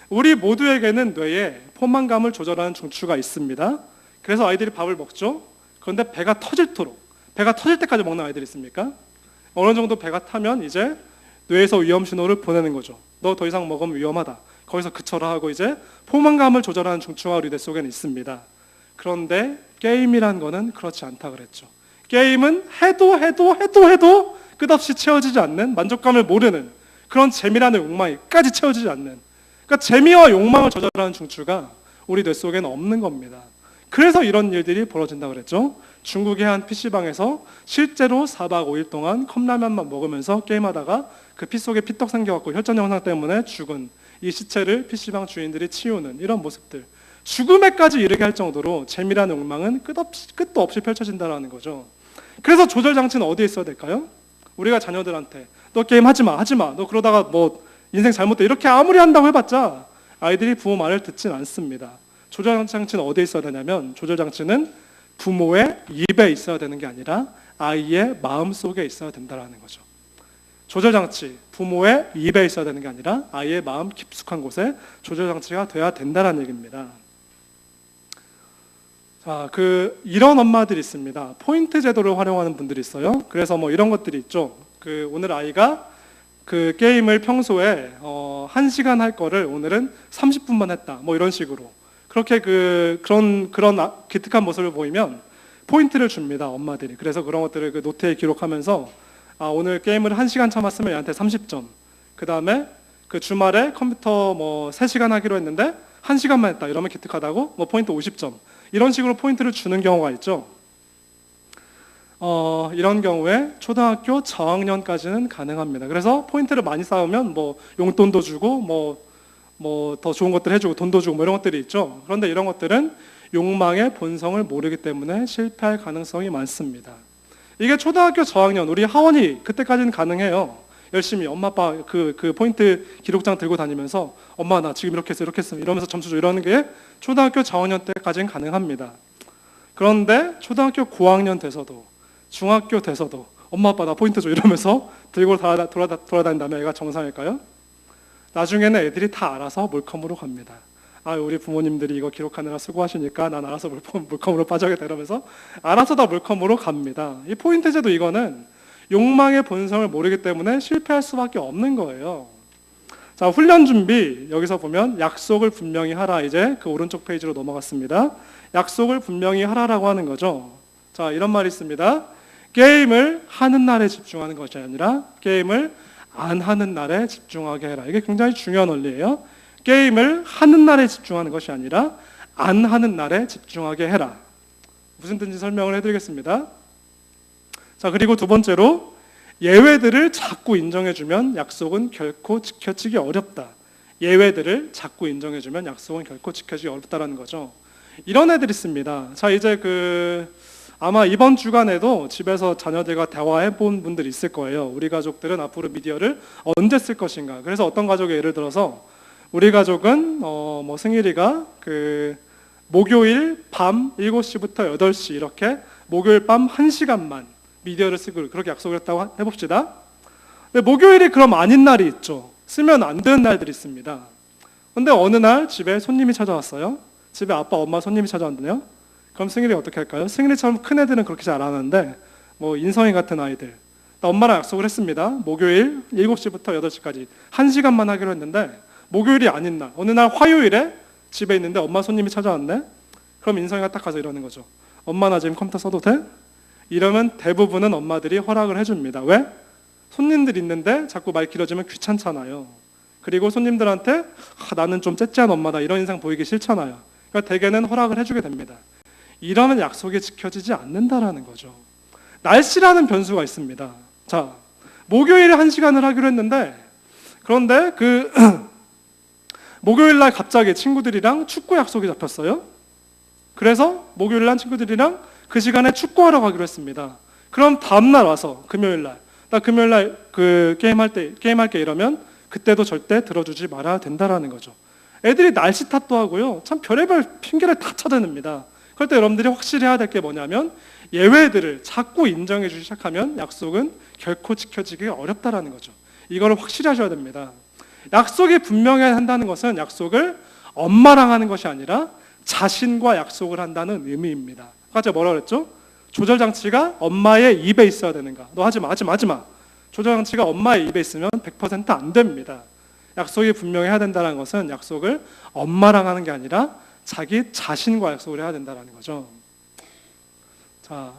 [SPEAKER 1] 우리 모두에게는 뇌에 포만감을 조절하는 중추가 있습니다. 그래서 아이들이 밥을 먹죠. 그런데 배가 터질 때까지 먹는 아이들이 있습니까? 어느 정도 배가 타면 이제 뇌에서 위험 신호를 보내는 거죠. 너 더 이상 먹으면 위험하다. 거기서 그쳐라 하고 이제 포만감을 조절하는 중추가 우리 뇌 속에는 있습니다. 그런데 게임이란 거는 그렇지 않다 그랬죠. 게임은 해도 끝없이 채워지지 않는, 만족감을 모르는 그런 재미라는 욕망이까지 채워지지 않는, 그러니까 재미와 욕망을 조절하는 중추가 우리 뇌 속에는 없는 겁니다. 그래서 이런 일들이 벌어진다고 그랬죠. 중국의 한 PC방에서 실제로 4박 5일 동안 컵라면만 먹으면서 게임하다가 그 피 속에 피떡 생겨갖고 혈전 현상 때문에 죽은 이 시체를 PC방 주인들이 치우는 이런 모습들, 죽음에까지 이르게 할 정도로 재미라는 욕망은 끝도 없이 펼쳐진다는 거죠. 그래서 조절 장치는 어디에 있어야 될까요? 우리가 자녀들한테 너 게임 하지 마, 너 그러다가 뭐 인생 잘못돼 이렇게 아무리 한다고 해봤자 아이들이 부모 말을 듣진 않습니다. 조절 장치는 어디에 있어야 되냐면 조절 장치는 부모의 입에 있어야 되는 게 아니라 아이의 마음 속에 있어야 된다는 거죠. 조절 장치, 부모의 입에 있어야 되는 게 아니라 아이의 마음 깊숙한 곳에 조절 장치가 돼야 된다는 얘기입니다. 자, 이런 엄마들이 있습니다. 포인트 제도를 활용하는 분들이 있어요. 그래서 뭐 이런 것들이 있죠. 오늘 아이가 그 게임을 평소에 1시간 할 거를 오늘은 30분만 했다. 뭐 이런 식으로. 그렇게 그런 기특한 모습을 보이면 포인트를 줍니다, 엄마들이. 그래서 그런 것들을 그 노트에 기록하면서 오늘 게임을 1시간 참았으면 얘한테 30점. 그 다음에 그 주말에 컴퓨터 뭐 3시간 하기로 했는데 1시간만 했다 이러면 기특하다고 뭐 포인트 50점 이런 식으로 포인트를 주는 경우가 있죠. 이런 경우에 초등학교 저학년까지는 가능합니다. 그래서 포인트를 많이 쌓으면 뭐 용돈도 주고 뭐 더 좋은 것들 해주고 돈도 주고 뭐 이런 것들이 있죠. 그런데 이런 것들은 욕망의 본성을 모르기 때문에 실패할 가능성이 많습니다. 이게 초등학교 저학년 우리 하원이 그때까지는 가능해요. 열심히 엄마 아빠 그 포인트 기록장 들고 다니면서 엄마 나 지금 이렇게 했어 이러면서 점수 줘 이러는 게 초등학교 저학년 때까지는 가능합니다. 그런데 초등학교 고학년 돼서도 중학교 돼서도 엄마 아빠 나 포인트 줘 이러면서 들고 돌아다닌다면 애가 정상일까요? 나중에는 애들이 다 알아서 몰컴으로 갑니다. 아 우리 부모님들이 이거 기록하느라 수고하시니까 난 알아서 물컴으로 빠져야겠다 이러면서 알아서 다 물컴으로 갑니다. 이 포인트제도 이거는 욕망의 본성을 모르기 때문에 실패할 수밖에 없는 거예요. 자, 훈련 준비 여기서 보면 약속을 분명히 하라. 이제 그 오른쪽 페이지로 넘어갔습니다. 약속을 분명히 하라라고 하는 거죠. 자, 이런 말이 있습니다. 게임을 하는 날에 집중하는 것이 아니라 게임을 안 하는 날에 집중하게 해라. 이게 굉장히 중요한 원리예요. 게임을 하는 날에 집중하는 것이 아니라 안 하는 날에 집중하게 해라. 무슨 뜻인지 설명을 해드리겠습니다. 자, 그리고 두 번째로 예외들을 자꾸 인정해주면 약속은 결코 지켜지기 어렵다. 예외들을 자꾸 인정해주면 약속은 결코 지켜지기 어렵다라는 거죠. 이런 애들이 있습니다. 자, 이제 아마 이번 주간에도 집에서 자녀들과 대화해 본 분들이 있을 거예요. 우리 가족들은 앞으로 미디어를 언제 쓸 것인가. 그래서 어떤 가족의 예를 들어서 우리 가족은 승일이가 목요일 밤 7시부터 8시 이렇게 목요일 밤 1시간만 미디어를 쓰고 그렇게 약속을 했다고 해봅시다. 근데 목요일이 그럼 아닌 날이 있죠. 쓰면 안 되는 날들이 있습니다. 근데 어느 날 집에 손님이 찾아왔어요. 집에 아빠, 엄마 손님이 찾아왔네요. 그럼 승일이 어떻게 할까요? 승일이처럼 큰 애들은 그렇게 잘 안 하는데 인성이 같은 아이들 엄마랑 약속을 했습니다. 목요일 7시부터 8시까지 1시간만 하기로 했는데 목요일이 아닌 날 어느 날 화요일에 집에 있는데 엄마 손님이 찾아왔네. 그럼 인성이가 딱 가서 이러는 거죠. 엄마 나 지금 컴퓨터 써도 돼? 이러면 대부분은 엄마들이 허락을 해줍니다. 왜? 손님들 있는데 자꾸 말 길어지면 귀찮잖아요. 그리고 손님들한테 나는 좀 째째한 엄마다 이런 인상 보이기 싫잖아요. 그러니까 대개는 허락을 해주게 됩니다. 이러면 약속이 지켜지지 않는다라는 거죠. 날씨라는 변수가 있습니다. 자, 목요일에 1시간을 하기로 했는데 그런데 목요일 날 갑자기 친구들이랑 축구 약속이 잡혔어요. 그래서 목요일 날 친구들이랑 그 시간에 축구하러 가기로 했습니다. 그럼 다음 날 와서 금요일 날 나 금요일 날 게임할게 이러면 그때도 절대 들어주지 말아야 된다라는 거죠. 애들이 날씨 탓도 하고요. 참 별의별 핑계를 다 찾아냅니다. 그럴 때 여러분들이 확실히 해야 될 게 뭐냐면 예외들을 자꾸 인정해 주기 시작하면 약속은 결코 지켜지기 어렵다라는 거죠. 이거를 확실히 하셔야 됩니다. 약속이 분명해야 한다는 것은 약속을 엄마랑 하는 것이 아니라 자신과 약속을 한다는 의미입니다. 아까 제가 뭐라고 그랬죠? 조절장치가 엄마의 입에 있어야 되는가? 너 하지 마. 조절장치가 엄마의 입에 있으면 100% 안 됩니다. 약속이 분명해야 된다는 것은 약속을 엄마랑 하는 게 아니라 자기 자신과 약속을 해야 된다는 거죠. 자,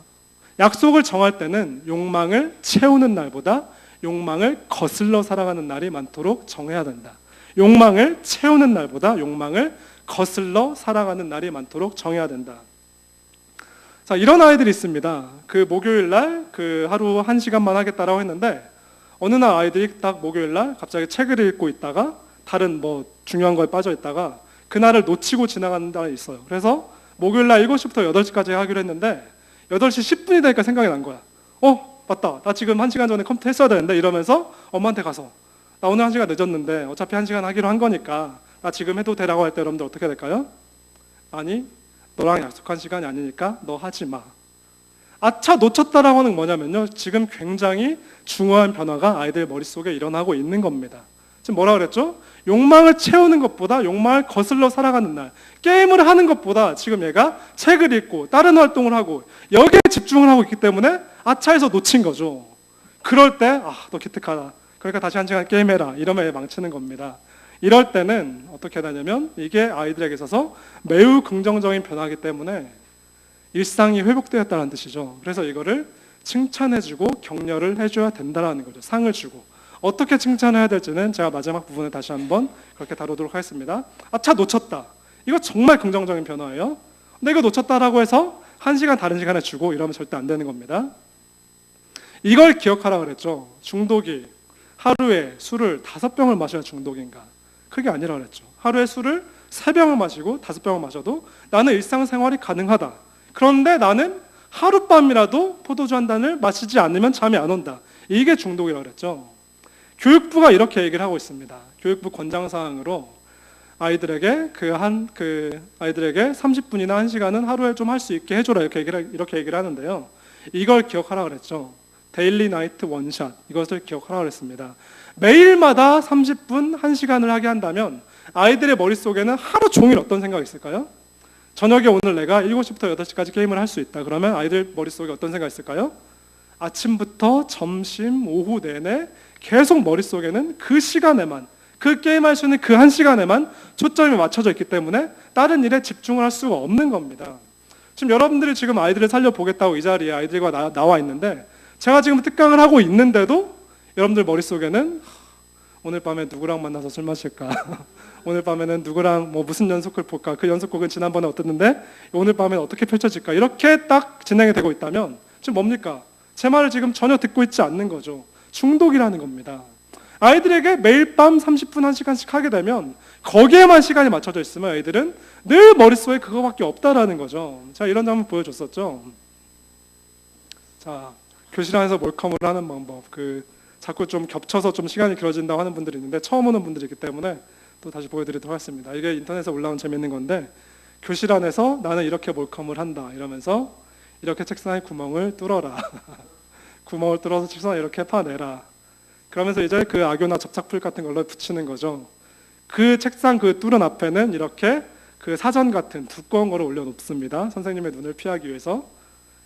[SPEAKER 1] 약속을 정할 때는 욕망을 채우는 날보다 욕망을 거슬러 살아가는 날이 많도록 정해야 된다. 욕망을 채우는 날보다 욕망을 거슬러 살아가는 날이 많도록 정해야 된다. 자, 이런 아이들이 있습니다. 목요일 날 하루 1시간만 하겠다라고 했는데 어느 날 아이들이 딱 목요일 날 갑자기 책을 읽고 있다가 다른 중요한 거에 빠져 있다가 그날을 놓치고 지나가는 날이 있어요. 그래서 목요일 날 7시부터 8시까지 하기로 했는데 8시 10분이 되니까 생각이 난 거야. 맞다. 나 지금 1시간 전에 컴퓨터 했어야 되는데 이러면서 엄마한테 가서 나 오늘 1시간 늦었는데 어차피 1시간 하기로 한 거니까 나 지금 해도 되라고 할 때 여러분들 어떻게 될까요? 아니, 너랑 약속한 시간이 아니니까 너 하지 마. 아차 놓쳤다라고 하는 뭐냐면요. 지금 굉장히 중요한 변화가 아이들 머릿속에 일어나고 있는 겁니다. 지금 뭐라 그랬죠? 욕망을 채우는 것보다 욕망을 거슬러 살아가는 날, 게임을 하는 것보다 지금 얘가 책을 읽고 다른 활동을 하고 여기에 집중을 하고 있기 때문에 아차해서 놓친 거죠. 그럴 때 너 기특하다. 그러니까 다시 1시간 게임해라. 이러면 얘 망치는 겁니다. 이럴 때는 어떻게 하냐면 이게 아이들에게 있어서 매우 긍정적인 변화이기 때문에 일상이 회복되었다는 뜻이죠. 그래서 이거를 칭찬해주고 격려를 해줘야 된다는 거죠. 상을 주고. 어떻게 칭찬해야 될지는 제가 마지막 부분에 다시 한번 그렇게 다루도록 하겠습니다. 아차 놓쳤다. 이거 정말 긍정적인 변화예요. 근데 이거 놓쳤다라고 해서 1시간 다른 시간에 주고 이러면 절대 안 되는 겁니다. 이걸 기억하라 그랬죠. 중독이 하루에 술을 5병을 마셔야 중독인가? 그게 아니라 그랬죠. 하루에 술을 3병을 마시고 5병을 마셔도 나는 일상생활이 가능하다. 그런데 나는 하룻밤이라도 포도주 한 잔을 마시지 않으면 잠이 안 온다. 이게 중독이라고 그랬죠. 교육부가 이렇게 얘기를 하고 있습니다. 교육부 권장사항으로 아이들에게 아이들에게 30분이나 1시간은 하루에 좀 할 수 있게 해줘라 이렇게 얘기를 하는데요. 이걸 기억하라 그랬죠. 데일리 나이트 원샷, 이것을 기억하라 그랬습니다. 매일마다 30분 1시간을 하게 한다면 아이들의 머릿속에는 하루 종일 어떤 생각이 있을까요? 저녁에 오늘 내가 7시부터 8시까지 게임을 할 수 있다. 그러면 아이들 머릿속에 어떤 생각이 있을까요? 아침부터 점심, 오후 내내 계속 머릿속에는 그 시간에만, 그 게임할 수 있는 그 1시간에만 초점이 맞춰져 있기 때문에 다른 일에 집중을 할 수가 없는 겁니다. 지금 여러분들이 지금 아이들을 살려보겠다고 이 자리에 아이들과 나와 있는데 제가 지금 특강을 하고 있는데도 여러분들 머릿속에는 오늘 밤에 누구랑 만나서 술 마실까? 오늘 밤에는 누구랑 무슨 연속극을 볼까? 그 연속극은 지난번에 어땠는데 오늘 밤에는 어떻게 펼쳐질까? 이렇게 딱 진행이 되고 있다면 지금 뭡니까? 제 말을 지금 전혀 듣고 있지 않는 거죠. 중독이라는 겁니다. 아이들에게 매일 밤 30분 1시간씩 하게 되면 거기에만 시간이 맞춰져 있으면 아이들은 늘 머릿속에 그거밖에 없다라는 거죠. 자, 이런 장면 보여줬었죠. 자, 교실 안에서 몰컴을 하는 방법, 자꾸 좀 겹쳐서 좀 시간이 길어진다고 하는 분들이 있는데 처음 오는 분들이기 때문에 또 다시 보여드리도록 하겠습니다. 이게 인터넷에 올라온 재미있는 건데 교실 안에서 나는 이렇게 몰컴을 한다 이러면서 이렇게 책상에 구멍을 뚫어라. 구멍을 뚫어서 책상을 이렇게 파내라. 그러면서 이제 그 악교나 접착풀 같은 걸로 붙이는 거죠. 그 책상 그 뚫은 앞에는 이렇게 그 사전 같은 두꺼운 거를 올려놓습니다. 선생님의 눈을 피하기 위해서.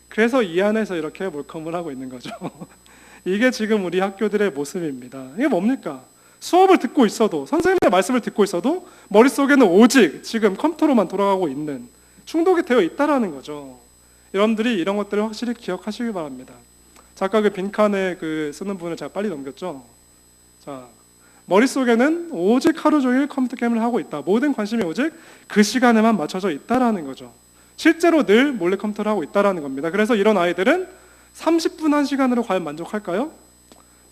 [SPEAKER 1] 그래서 이 안에서 이렇게 몰컴을 하고 있는 거죠. 이게 지금 우리 학교들의 모습입니다. 이게 뭡니까? 수업을 듣고 있어도, 선생님의 말씀을 듣고 있어도 머릿속에는 오직 지금 컴퓨터로만 돌아가고 있는 중독이 되어 있다라는 거죠. 여러분들이 이런 것들을 확실히 기억하시기 바랍니다. 자, 아까 그 빈칸에 쓰는 부분을 제가 빨리 넘겼죠. 자, 머릿속에는 오직 하루 종일 컴퓨터 게임을 하고 있다. 모든 관심이 오직 그 시간에만 맞춰져 있다라는 거죠. 실제로 늘 몰래 컴퓨터를 하고 있다라는 겁니다. 그래서 이런 아이들은 30분 1시간으로 과연 만족할까요?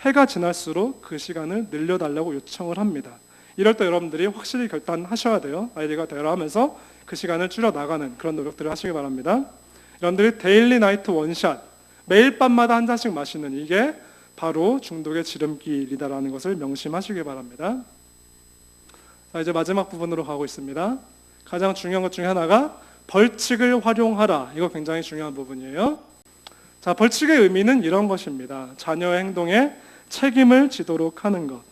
[SPEAKER 1] 해가 지날수록 그 시간을 늘려달라고 요청을 합니다. 이럴 때 여러분들이 확실히 결단하셔야 돼요. 아이들과 대화하면서 그 시간을 줄여나가는 그런 노력들을 하시기 바랍니다. 여러분들이 데일리 나이트 원샷, 매일 밤마다 한 잔씩 마시는 이게 바로 중독의 지름길이다라는 것을 명심하시기 바랍니다. 자, 이제 마지막 부분으로 가고 있습니다. 가장 중요한 것 중에 하나가 벌칙을 활용하라. 이거 굉장히 중요한 부분이에요. 자, 벌칙의 의미는 이런 것입니다. 자녀의 행동에 책임을 지도록 하는 것.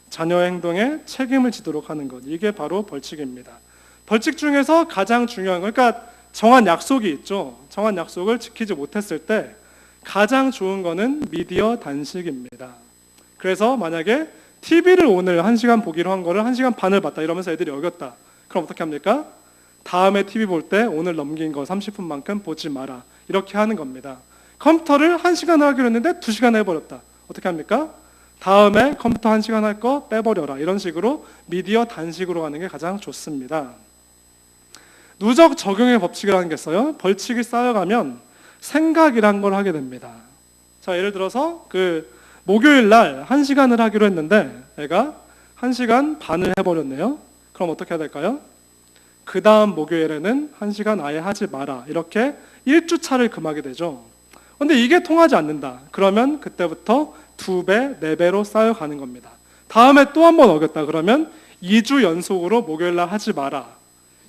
[SPEAKER 1] 자녀의 행동에 책임을 지도록 하는 것. 이게 바로 벌칙입니다. 벌칙 중에서 가장 중요한 거, 그러니까 정한 약속이 있죠. 정한 약속을 지키지 못했을 때 가장 좋은 거는 미디어 단식입니다. 그래서 만약에 TV를 오늘 1시간 보기로 한 거를 1시간 반을 봤다 이러면서 애들이 어겼다. 그럼 어떻게 합니까? 다음에 TV 볼 때 오늘 넘긴 거 30분만큼 보지 마라. 이렇게 하는 겁니다. 컴퓨터를 1시간 하기로 했는데 2시간 해버렸다. 어떻게 합니까? 다음에 컴퓨터 1시간 할 거 빼버려라. 이런 식으로 미디어 단식으로 가는 게 가장 좋습니다. 누적 적용의 법칙이라는 게 있어요. 벌칙이 쌓여가면 생각이란 걸 하게 됩니다. 자, 예를 들어서 목요일 날 1시간을 하기로 했는데 애가 1시간 반을 해버렸네요. 그럼 어떻게 해야 될까요? 그 다음 목요일에는 1시간 아예 하지 마라. 이렇게 1주차를 금하게 되죠. 근데 이게 통하지 않는다. 그러면 그때부터 2배, 4배로 쌓여가는 겁니다. 다음에 또 한 번 어겼다. 그러면 2주 연속으로 목요일 날 하지 마라.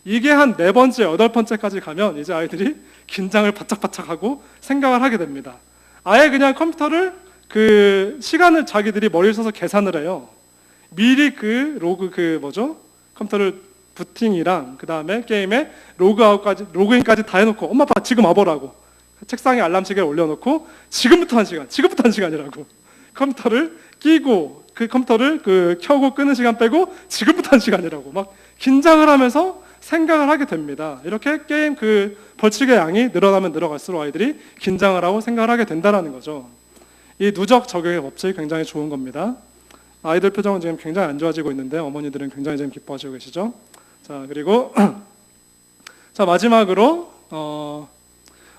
[SPEAKER 1] 이게 한 4번째, 8번째까지 가면 이제 아이들이 긴장을 바짝바짝하고 생각을 하게 됩니다. 아예 그냥 컴퓨터를 시간을 자기들이 머리를 써서 계산을 해요. 미리 컴퓨터를 부팅이랑 그 다음에 게임에 로그인까지 다 해놓고 엄마 아빠 지금 와보라고 책상에 알람시계를 올려놓고 지금부터 1시간이라고 컴퓨터를 끼고 그 컴퓨터를 켜고 끄는 시간 빼고 지금부터 1시간이라고 막 긴장을 하면서 생각을 하게 됩니다. 이렇게 게임 벌칙의 양이 늘어나면 늘어갈수록 아이들이 긴장을 하고 생각을 하게 된다는 거죠. 이 누적 적용의 법칙이 굉장히 좋은 겁니다. 아이들 표정은 지금 굉장히 안 좋아지고 있는데 어머니들은 굉장히 지금 기뻐하시고 계시죠. 자, 그리고 자, 마지막으로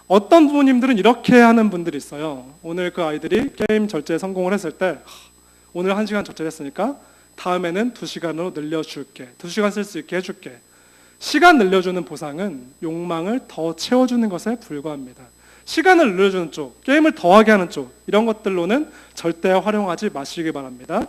[SPEAKER 1] 어떤 부모님들은 이렇게 하는 분들이 있어요. 오늘 그 아이들이 게임 절제에 성공을 했을 때 오늘 1시간 절제를 했으니까 다음에는 2시간으로 늘려줄게. 2시간 쓸 수 있게 해줄게. 시간 늘려주는 보상은 욕망을 더 채워주는 것에 불과합니다. 시간을 늘려주는 쪽, 게임을 더하게 하는 쪽, 이런 것들로는 절대 활용하지 마시기 바랍니다.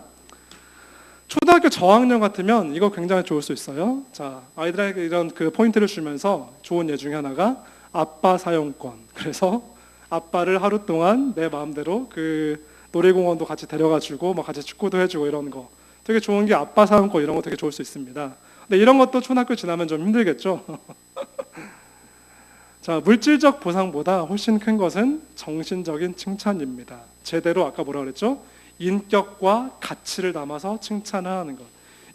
[SPEAKER 1] 초등학교 저학년 같으면 이거 굉장히 좋을 수 있어요. 자, 아이들에게 이런 그 포인트를 주면서 좋은 예 중에 하나가 아빠 사용권. 그래서 아빠를 하루 동안 내 마음대로 그 놀이공원도 같이 데려가주고 뭐 같이 축구도 해주고 이런 거 되게 좋은 게 아빠 사용권 이런 거 되게 좋을 수 있습니다. 근데 이런 것도 초등학교 지나면 좀 힘들겠죠. 자, 물질적 보상보다 훨씬 큰 것은 정신적인 칭찬입니다. 제대로 아까 뭐라 그랬죠? 인격과 가치를 담아서 칭찬하는 것.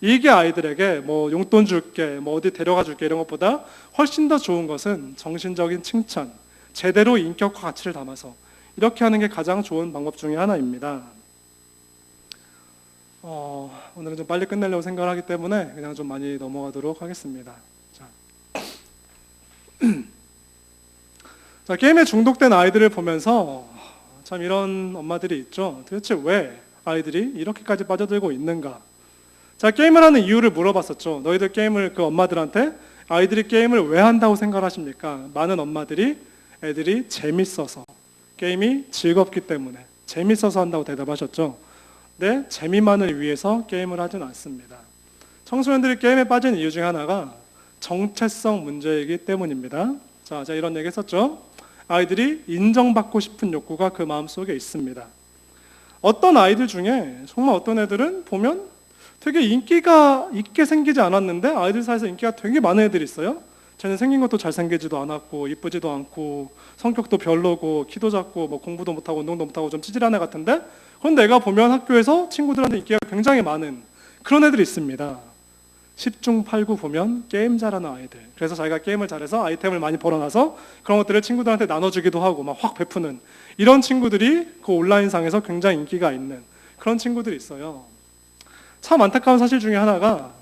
[SPEAKER 1] 이게 아이들에게 뭐 용돈 줄게, 뭐 어디 데려가 줄게 이런 것보다 훨씬 더 좋은 것은 정신적인 칭찬, 제대로 인격과 가치를 담아서 이렇게 하는 게 가장 좋은 방법 중에 하나입니다. 오늘은 좀 빨리 끝내려고 생각을 하기 때문에 그냥 좀 많이 넘어가도록 하겠습니다. 자, 게임에 중독된 아이들을 보면서 참 이런 엄마들이 있죠. 도대체 왜 아이들이 이렇게까지 빠져들고 있는가? 자, 게임을 하는 이유를 물어봤었죠. 너희들 게임을 그 엄마들한테 아이들이 게임을 왜 한다고 생각하십니까? 많은 엄마들이 애들이 재밌어서, 게임이 즐겁기 때문에 재밌어서 한다고 대답하셨죠. 네, 재미만을 위해서 게임을 하진 않습니다. 청소년들이 게임에 빠진 이유 중 하나가 정체성 문제이기 때문입니다. 자, 제가 이런 얘기 했었죠. 아이들이 인정받고 싶은 욕구가 그 마음속에 있습니다. 어떤 아이들 중에 정말 어떤 애들은 보면 되게 인기가 있게 생기지 않았는데 아이들 사이에서 인기가 되게 많은 애들이 있어요. 쟤는 생긴 것도 잘생기지도 않았고 이쁘지도 않고 성격도 별로고 키도 작고 뭐 공부도 못하고 운동도 못하고 좀 찌질한 애 같은데 그런데 내가 보면 학교에서 친구들한테 인기가 굉장히 많은 그런 애들이 있습니다. 10중 8구 보면 게임 잘하는 아이들. 그래서 자기가 게임을 잘해서 아이템을 많이 벌어놔서 그런 것들을 친구들한테 나눠주기도 하고 막 확 베푸는 이런 친구들이 그 온라인상에서 굉장히 인기가 있는 그런 친구들이 있어요. 참 안타까운 사실 중에 하나가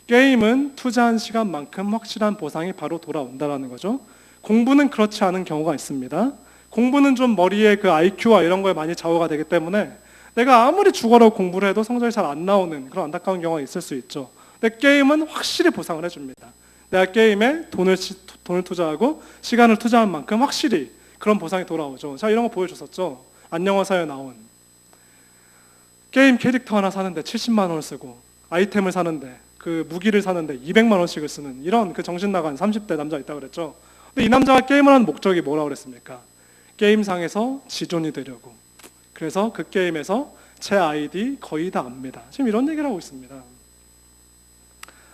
[SPEAKER 1] 게임은 투자한 시간만큼 확실한 보상이 바로 돌아온다는 거죠. 공부는 그렇지 않은 경우가 있습니다. 공부는 좀 머리에 그 IQ와 이런 거에 많이 좌우가 되기 때문에 내가 아무리 죽어라고 공부를 해도 성적이 잘 안 나오는 그런 안타까운 경우가 있을 수 있죠. 근데 게임은 확실히 보상을 해줍니다. 내가 게임에 돈을 투자하고 시간을 투자한 만큼 확실히 그런 보상이 돌아오죠. 자, 이런 거 보여줬었죠. 안녕하세요에 나온 게임 캐릭터 하나 사는데 70만 원을 쓰고 아이템을 사는데 그 무기를 사는데 200만 원씩을 쓰는 이런 그 정신 나간 30대 남자 있다고 그랬죠. 근데 이 남자가 게임을 하는 목적이 뭐라고 그랬습니까? 게임상에서 지존이 되려고. 그래서 그 게임에서 제 아이디 거의 다 압니다. 지금 이런 얘기를 하고 있습니다.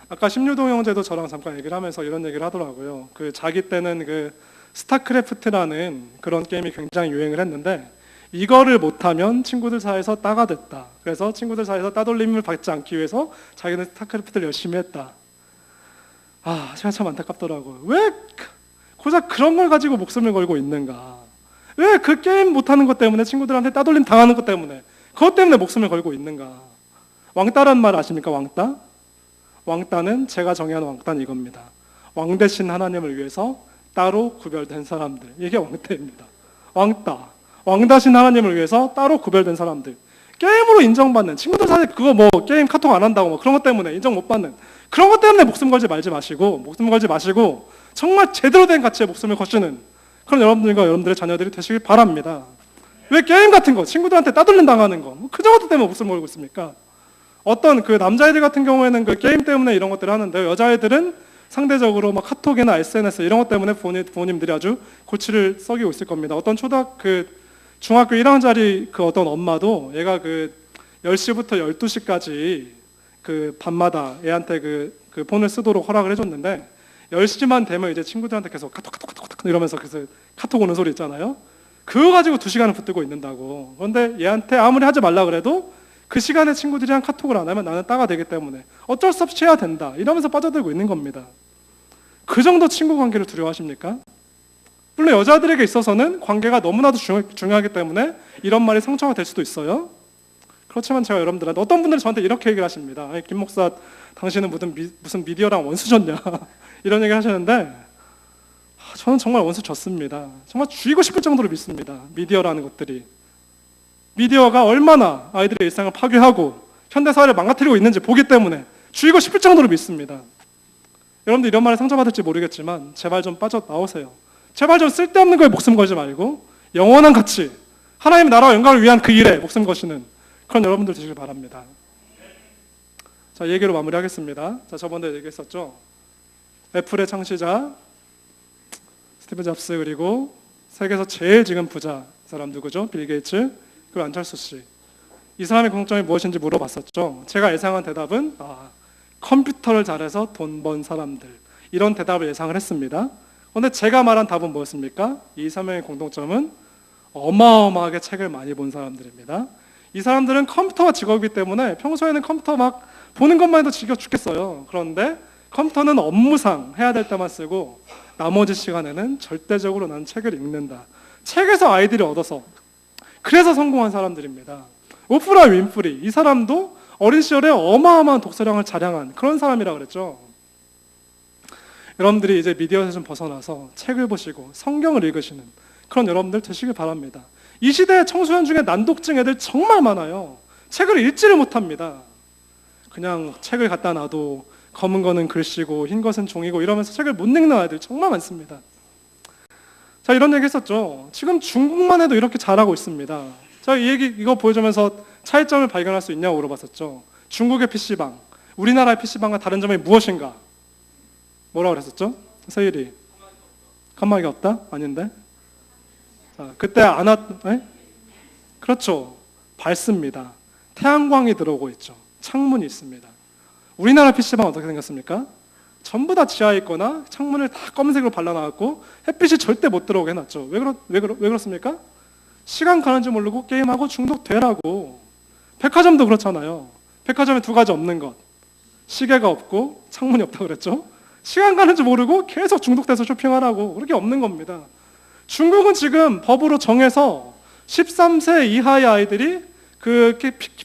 [SPEAKER 1] 아까 심유동 형제도 저랑 잠깐 얘기를 하면서 이런 얘기를 하더라고요. 그 자기 때는 그 스타크래프트라는 그런 게임이 굉장히 유행을 했는데 이거를 못하면 친구들 사이에서 따가 됐다. 그래서 친구들 사이에서 따돌림을 받지 않기 위해서 자기는 스타크래프트를 열심히 했다. 아, 제가 참 안타깝더라고요. 왜 고작 그런 걸 가지고 목숨을 걸고 있는가? 왜 그 게임 못하는 것 때문에 친구들한테 따돌림 당하는 것 때문에 그것 때문에 목숨을 걸고 있는가? 왕따란 말 아십니까? 왕따? 왕따는 제가 정의한 왕따는 이겁니다. 왕 대신 하나님을 위해서 따로 구별된 사람들. 이게 왕따입니다. 왕따. 왕 대신 하나님을 위해서 따로 구별된 사람들. 게임으로 인정받는 친구들 사이에 그거 뭐 게임 카톡 안 한다고 뭐 그런 것 때문에 인정 못 받는 그런 것 때문에 목숨 걸지 마시고 정말 제대로 된 가치에 목숨을 거시는 그런 여러분들과 여러분들의 자녀들이 되시길 바랍니다. 왜 게임 같은 거 친구들한테 따돌림 당하는 거 그 정도 때문에 목숨 걸고 있습니까? 어떤 그 남자애들 같은 경우에는 그 게임 때문에 이런 것들을 하는데 여자애들은 상대적으로 막 카톡이나 SNS 이런 것 때문에 부모님들이 아주 골치를 썩이고 있을 겁니다. 어떤 중학교 1학년짜리 그 어떤 엄마도 얘가 그 10시부터 12시까지 그 밤마다 애한테 그 폰을 쓰도록 허락을 해줬는데 10시만 되면 이제 친구들한테 계속 카톡 이러면서 그래서 카톡 오는 소리 있잖아요. 그거 가지고 2시간을 붙들고 있는다고. 그런데 얘한테 아무리 하지 말라 그래도 그 시간에 친구들이랑 카톡을 안 하면 나는 따가 되기 때문에 어쩔 수 없이 해야 된다. 이러면서 빠져들고 있는 겁니다. 그 정도 친구 관계를 두려워하십니까? 물론 여자들에게 있어서는 관계가 너무나도 중요하기 때문에 이런 말이 상처가 될 수도 있어요. 그렇지만 제가 여러분들한테 어떤 분들이 저한테 이렇게 얘기를 하십니다. 아니, 김 목사 당신은 무슨 미디어랑 원수졌냐 이런 얘기 하시는데 저는 정말 원수 졌습니다. 정말 죽이고 싶을 정도로 믿습니다. 미디어라는 것들이. 미디어가 얼마나 아이들의 일상을 파괴하고 현대사회를 망가뜨리고 있는지 보기 때문에 죽이고 싶을 정도로 믿습니다. 여러분들 이런 말에 상처받을지 모르겠지만 제발 좀 빠져나오세요. 제발 좀 쓸데없는 거에 목숨 걸지 말고 영원한 가치, 하나님의 나라와 영광을 위한 그 일에 목숨 거시는 그런 여러분들 되시길 바랍니다. 자, 얘기로 마무리하겠습니다. 자, 저번에 얘기했었죠. 애플의 창시자 스티브 잡스, 그리고 세계에서 제일 지금 부자 사람 누구죠? 빌 게이츠, 그리고 안철수 씨. 이 사람의 공통점이 무엇인지 물어봤었죠. 제가 예상한 대답은 컴퓨터를 잘해서 돈 번 사람들, 이런 대답을 예상을 했습니다. 그런데 제가 말한 답은 뭐였습니까? 이 3명의 공통점은 어마어마하게 책을 많이 본 사람들입니다. 이 사람들은 컴퓨터가 직업이기 때문에 평소에는 컴퓨터 막 보는 것만 해도 지겨 죽겠어요. 그런데 컴퓨터는 업무상 해야 될 때만 쓰고 나머지 시간에는 절대적으로 나는 책을 읽는다. 책에서 아이디를 얻어서 그래서 성공한 사람들입니다. 오프라 윈프리, 이 사람도 어린 시절에 어마어마한 독서량을 자랑한 그런 사람이라고 그랬죠. 여러분들이 이제 미디어에서 좀 벗어나서 책을 보시고 성경을 읽으시는 그런 여러분들 되시길 바랍니다. 이 시대의 청소년 중에 난독증 애들 정말 많아요. 책을 읽지를 못합니다. 그냥 책을 갖다 놔도 검은 거는 글씨고 흰 것은 종이고 이러면서 책을 못 읽는 아이들 정말 많습니다. 자, 이런 얘기 했었죠. 지금 중국만 해도 이렇게 잘하고 있습니다. 자, 이 얘기 이거 보여주면서 차이점을 발견할 수 있냐고 물어봤었죠. 중국의 PC방, 우리나라의 PC방과 다른 점이 무엇인가? 뭐라고 그랬었죠? 서일이 칸막이가 없다? 아닌데? 자, 그때 안 왔... 그렇죠. 밝습니다. 태양광이 들어오고 있죠. 창문이 있습니다. 우리나라 PC방 어떻게 생겼습니까? 전부 다 지하에 있거나 창문을 다 검은색으로 발라놔갖고 햇빛이 절대 못 들어오게 해놨죠. 왜 그렇습니까? 시간 가는 줄 모르고 게임하고 중독되라고. 백화점도 그렇잖아요. 백화점에 두 가지 없는 것. 시계가 없고 창문이 없다고 그랬죠. 시간 가는 줄 모르고 계속 중독돼서 쇼핑하라고. 그렇게 없는 겁니다. 중국은 지금 법으로 정해서 13세 이하의 아이들이 그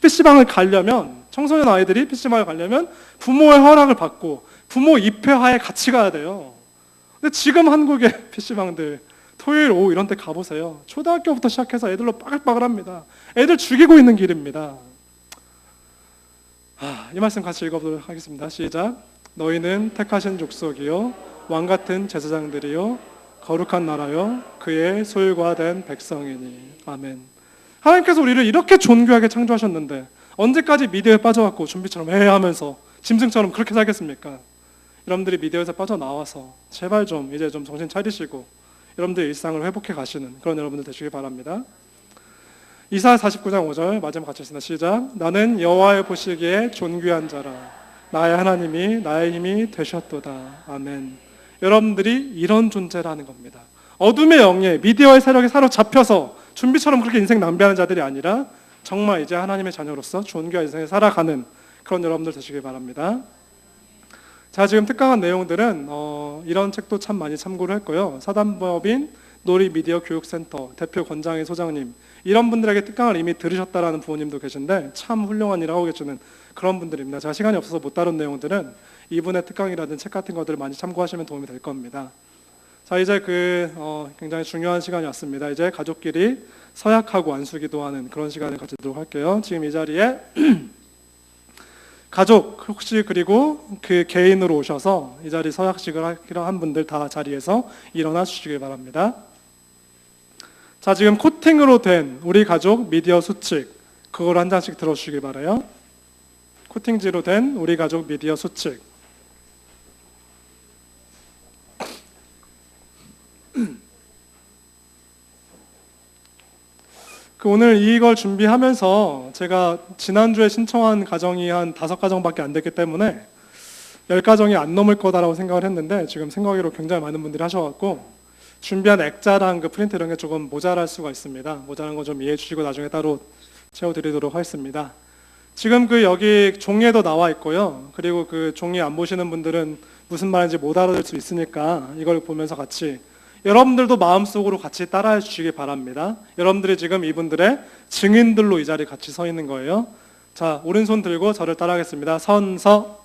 [SPEAKER 1] PC방을 가려면, 청소년 아이들이 PC방을 가려면 부모의 허락을 받고 부모 입회하에 같이 가야 돼요. 근데 지금 한국의 PC방들 토요일 오후 이런 때 가보세요. 초등학교부터 시작해서 애들로 빠글빠글합니다. 애들 죽이고 있는 길입니다. 이 말씀 같이 읽어보도록 하겠습니다. 시작. 너희는 택하신 족속이요 왕같은 제사장들이요 거룩한 나라요 그의 소유가 된 백성이니. 아멘. 하나님께서 우리를 이렇게 존귀하게 창조하셨는데 언제까지 미디어에 빠져갖고 좀비처럼 하면서 짐승처럼 그렇게 살겠습니까? 여러분들이 미디어에서 빠져나와서 제발 좀 이제 좀 정신 차리시고 여러분들의 일상을 회복해 가시는 그런 여러분들 되시길 바랍니다. 이사야 49장 5절 마지막 같이 읽습니다. 시작. 나는 여호와의 보시기에 존귀한 자라. 나의 하나님이 나의 힘이 되셨도다. 아멘. 여러분들이 이런 존재라는 겁니다. 어둠의 영에 미디어의 세력에 사로잡혀서 좀비처럼 그렇게 인생 낭비하는 자들이 아니라 정말 이제 하나님의 자녀로서 존귀한 인생을 살아가는 그런 여러분들 되시길 바랍니다. 자, 지금 특강한 내용들은 이런 책도 참 많이 참고를 했고요. 사단법인 놀이미디어 교육센터 대표 권장희 소장님, 이런 분들에게 특강을 이미 들으셨다라는 부모님도 계신데 참 훌륭한 일을 하고 계시는 그런 분들입니다. 제가 시간이 없어서 못 다룬 내용들은 이분의 특강이라든지 책 같은 것들을 많이 참고하시면 도움이 될 겁니다. 자, 이제 굉장히 중요한 시간이 왔습니다. 이제 가족끼리 서약하고 안수기도하는 그런 시간을 가지도록 할게요. 지금 이 자리에 가족 혹시 그리고 그 개인으로 오셔서 이 자리 서약식을 하기로 한 분들 다 자리에서 일어나 주시길 바랍니다. 자, 지금 코팅으로 된 우리 가족 미디어 수칙, 그걸 한 장씩 들어주시길 바라요. 코팅지로 된 우리 가족 미디어 수칙. 오늘 이걸 준비하면서 제가 지난주에 신청한 가정이 한 5가정밖에 안 됐기 때문에 10가정이 안 넘을 거다라고 생각을 했는데 지금 생각으로 굉장히 많은 분들이 하셔갖고 준비한 액자랑 그 프린트 이런 게 조금 모자랄 수가 있습니다. 모자란 거 좀 이해해 주시고 나중에 따로 채워드리도록 하겠습니다. 지금 여기 종이에도 나와 있고요. 그리고 그 종이 안 보시는 분들은 무슨 말인지 못 알아들 수 있으니까 이걸 보면서 같이 여러분들도 마음속으로 같이 따라해 주시기 바랍니다. 여러분들이 지금 이분들의 증인들로 이 자리에 같이 서 있는 거예요. 자, 오른손 들고 저를 따라하겠습니다. 선서.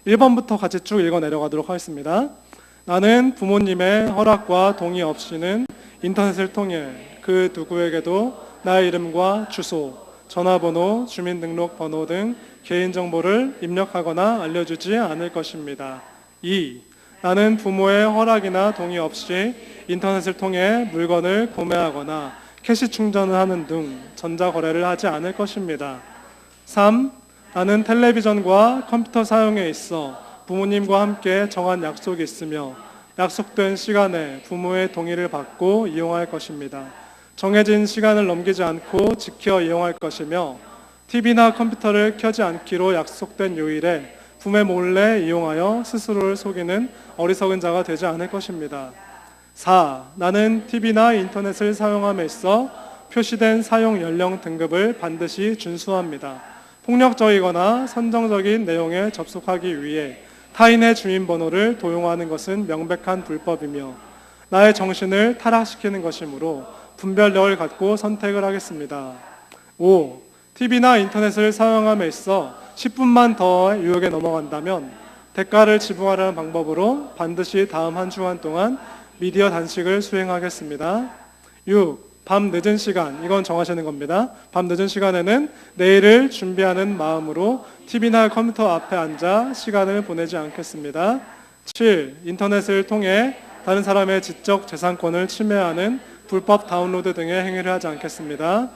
[SPEAKER 1] 1번부터 같이 쭉 읽어 내려가도록 하겠습니다. 나는 부모님의 허락과 동의 없이는 인터넷을 통해 그 누구에게도 나의 이름과 주소, 전화번호, 주민등록번호 등 개인정보를 입력하거나 알려주지 않을 것입니다. 2. 나는 부모의 허락이나 동의 없이 인터넷을 통해 물건을 구매하거나 캐시 충전을 하는 등 전자거래를 하지 않을 것입니다. 3. 나는 텔레비전과 컴퓨터 사용에 있어 부모님과 함께 정한 약속이 있으며 약속된 시간에 부모의 동의를 받고 이용할 것입니다. 정해진 시간을 넘기지 않고 지켜 이용할 것이며 TV나 컴퓨터를 켜지 않기로 약속된 요일에 부모 몰래 이용하여 스스로를 속이는 어리석은 자가 되지 않을 것입니다. 4. 나는 TV나 인터넷을 사용함에 있어 표시된 사용 연령 등급을 반드시 준수합니다. 폭력적이거나 선정적인 내용에 접속하기 위해 타인의 주민번호를 도용하는 것은 명백한 불법이며 나의 정신을 타락시키는 것이므로 분별력을 갖고 선택을 하겠습니다. 5. TV나 인터넷을 사용함에 있어 10분만 더 유혹에 넘어간다면 대가를 지불하라는 방법으로 반드시 다음 한 주간 동안 미디어 단식을 수행하겠습니다. 6. 밤 늦은 시간, 이건 정하시는 겁니다. 밤 늦은 시간에는 내일을 준비하는 마음으로 TV나 컴퓨터 앞에 앉아 시간을 보내지 않겠습니다. 7. 인터넷을 통해 다른 사람의 지적 재산권을 침해하는 불법 다운로드 등의 행위를 하지 않겠습니다.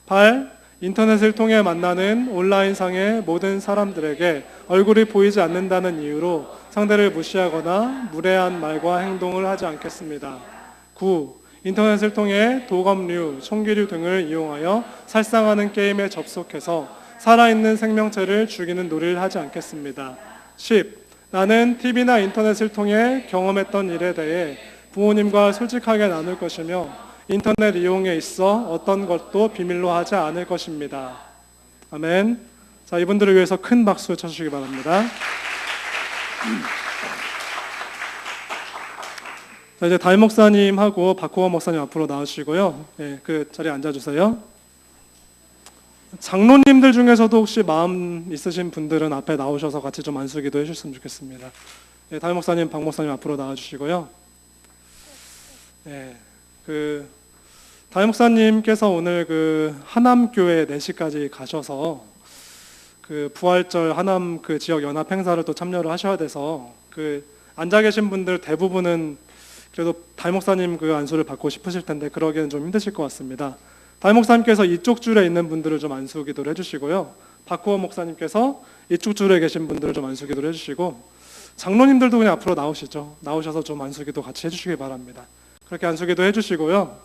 [SPEAKER 1] 8. 인터넷을 통해 만나는 온라인상의 모든 사람들에게 얼굴이 보이지 않는다는 이유로 상대를 무시하거나 무례한 말과 행동을 하지 않겠습니다. 9. 인터넷을 통해 도검류, 총기류 등을 이용하여 살상하는 게임에 접속해서 살아있는 생명체를 죽이는 놀이를 하지 않겠습니다. 10. 나는 TV나 인터넷을 통해 경험했던 일에 대해 부모님과 솔직하게 나눌 것이며 인터넷 이용에 있어 어떤 것도 비밀로 하지 않을 것입니다. 아멘. 자, 이분들을 위해서 큰 박수 쳐주시기 바랍니다. 자, 이제 담임 목사님하고 박호원 목사님 앞으로 나오시고요. 예, 그 자리에 앉아주세요. 장로님들 중에서도 혹시 마음 있으신 분들은 앞에 나오셔서 같이 좀 안수기도 해주셨으면 좋겠습니다. 예, 담임 목사님, 박 목사님 앞으로 나와주시고요. 예, 담임 목사님께서 오늘 하남교회 4시까지 가셔서 부활절 하남 지역 연합 행사를 또 참여를 하셔야 돼서 앉아 계신 분들 대부분은 그래도 담임 목사님 안수를 받고 싶으실 텐데 그러기에는 좀 힘드실 것 같습니다. 담임 목사님께서 이쪽 줄에 있는 분들을 좀 안수 기도를 해주시고요. 박호원 목사님께서 이쪽 줄에 계신 분들을 좀 안수 기도를 해주시고 장로님들도 그냥 앞으로 나오시죠. 나오셔서 좀 안수 기도 같이 해주시기 바랍니다. 그렇게 안수 기도 해주시고요.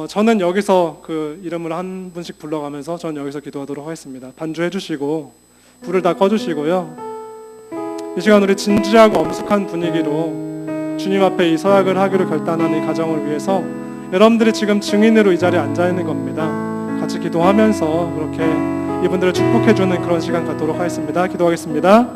[SPEAKER 1] 저는 여기서 이름을 한 분씩 불러가면서 저는 여기서 기도하도록 하겠습니다. 반주해 주시고 불을 다 꺼주시고요. 이 시간 우리 진지하고 엄숙한 분위기로 주님 앞에 이 서약을 하기로 결단한 이 가정을 위해서 여러분들이 지금 증인으로 이 자리에 앉아 있는 겁니다. 같이 기도하면서 그렇게 이분들을 축복해주는 그런 시간 갖도록 하겠습니다. 기도하겠습니다.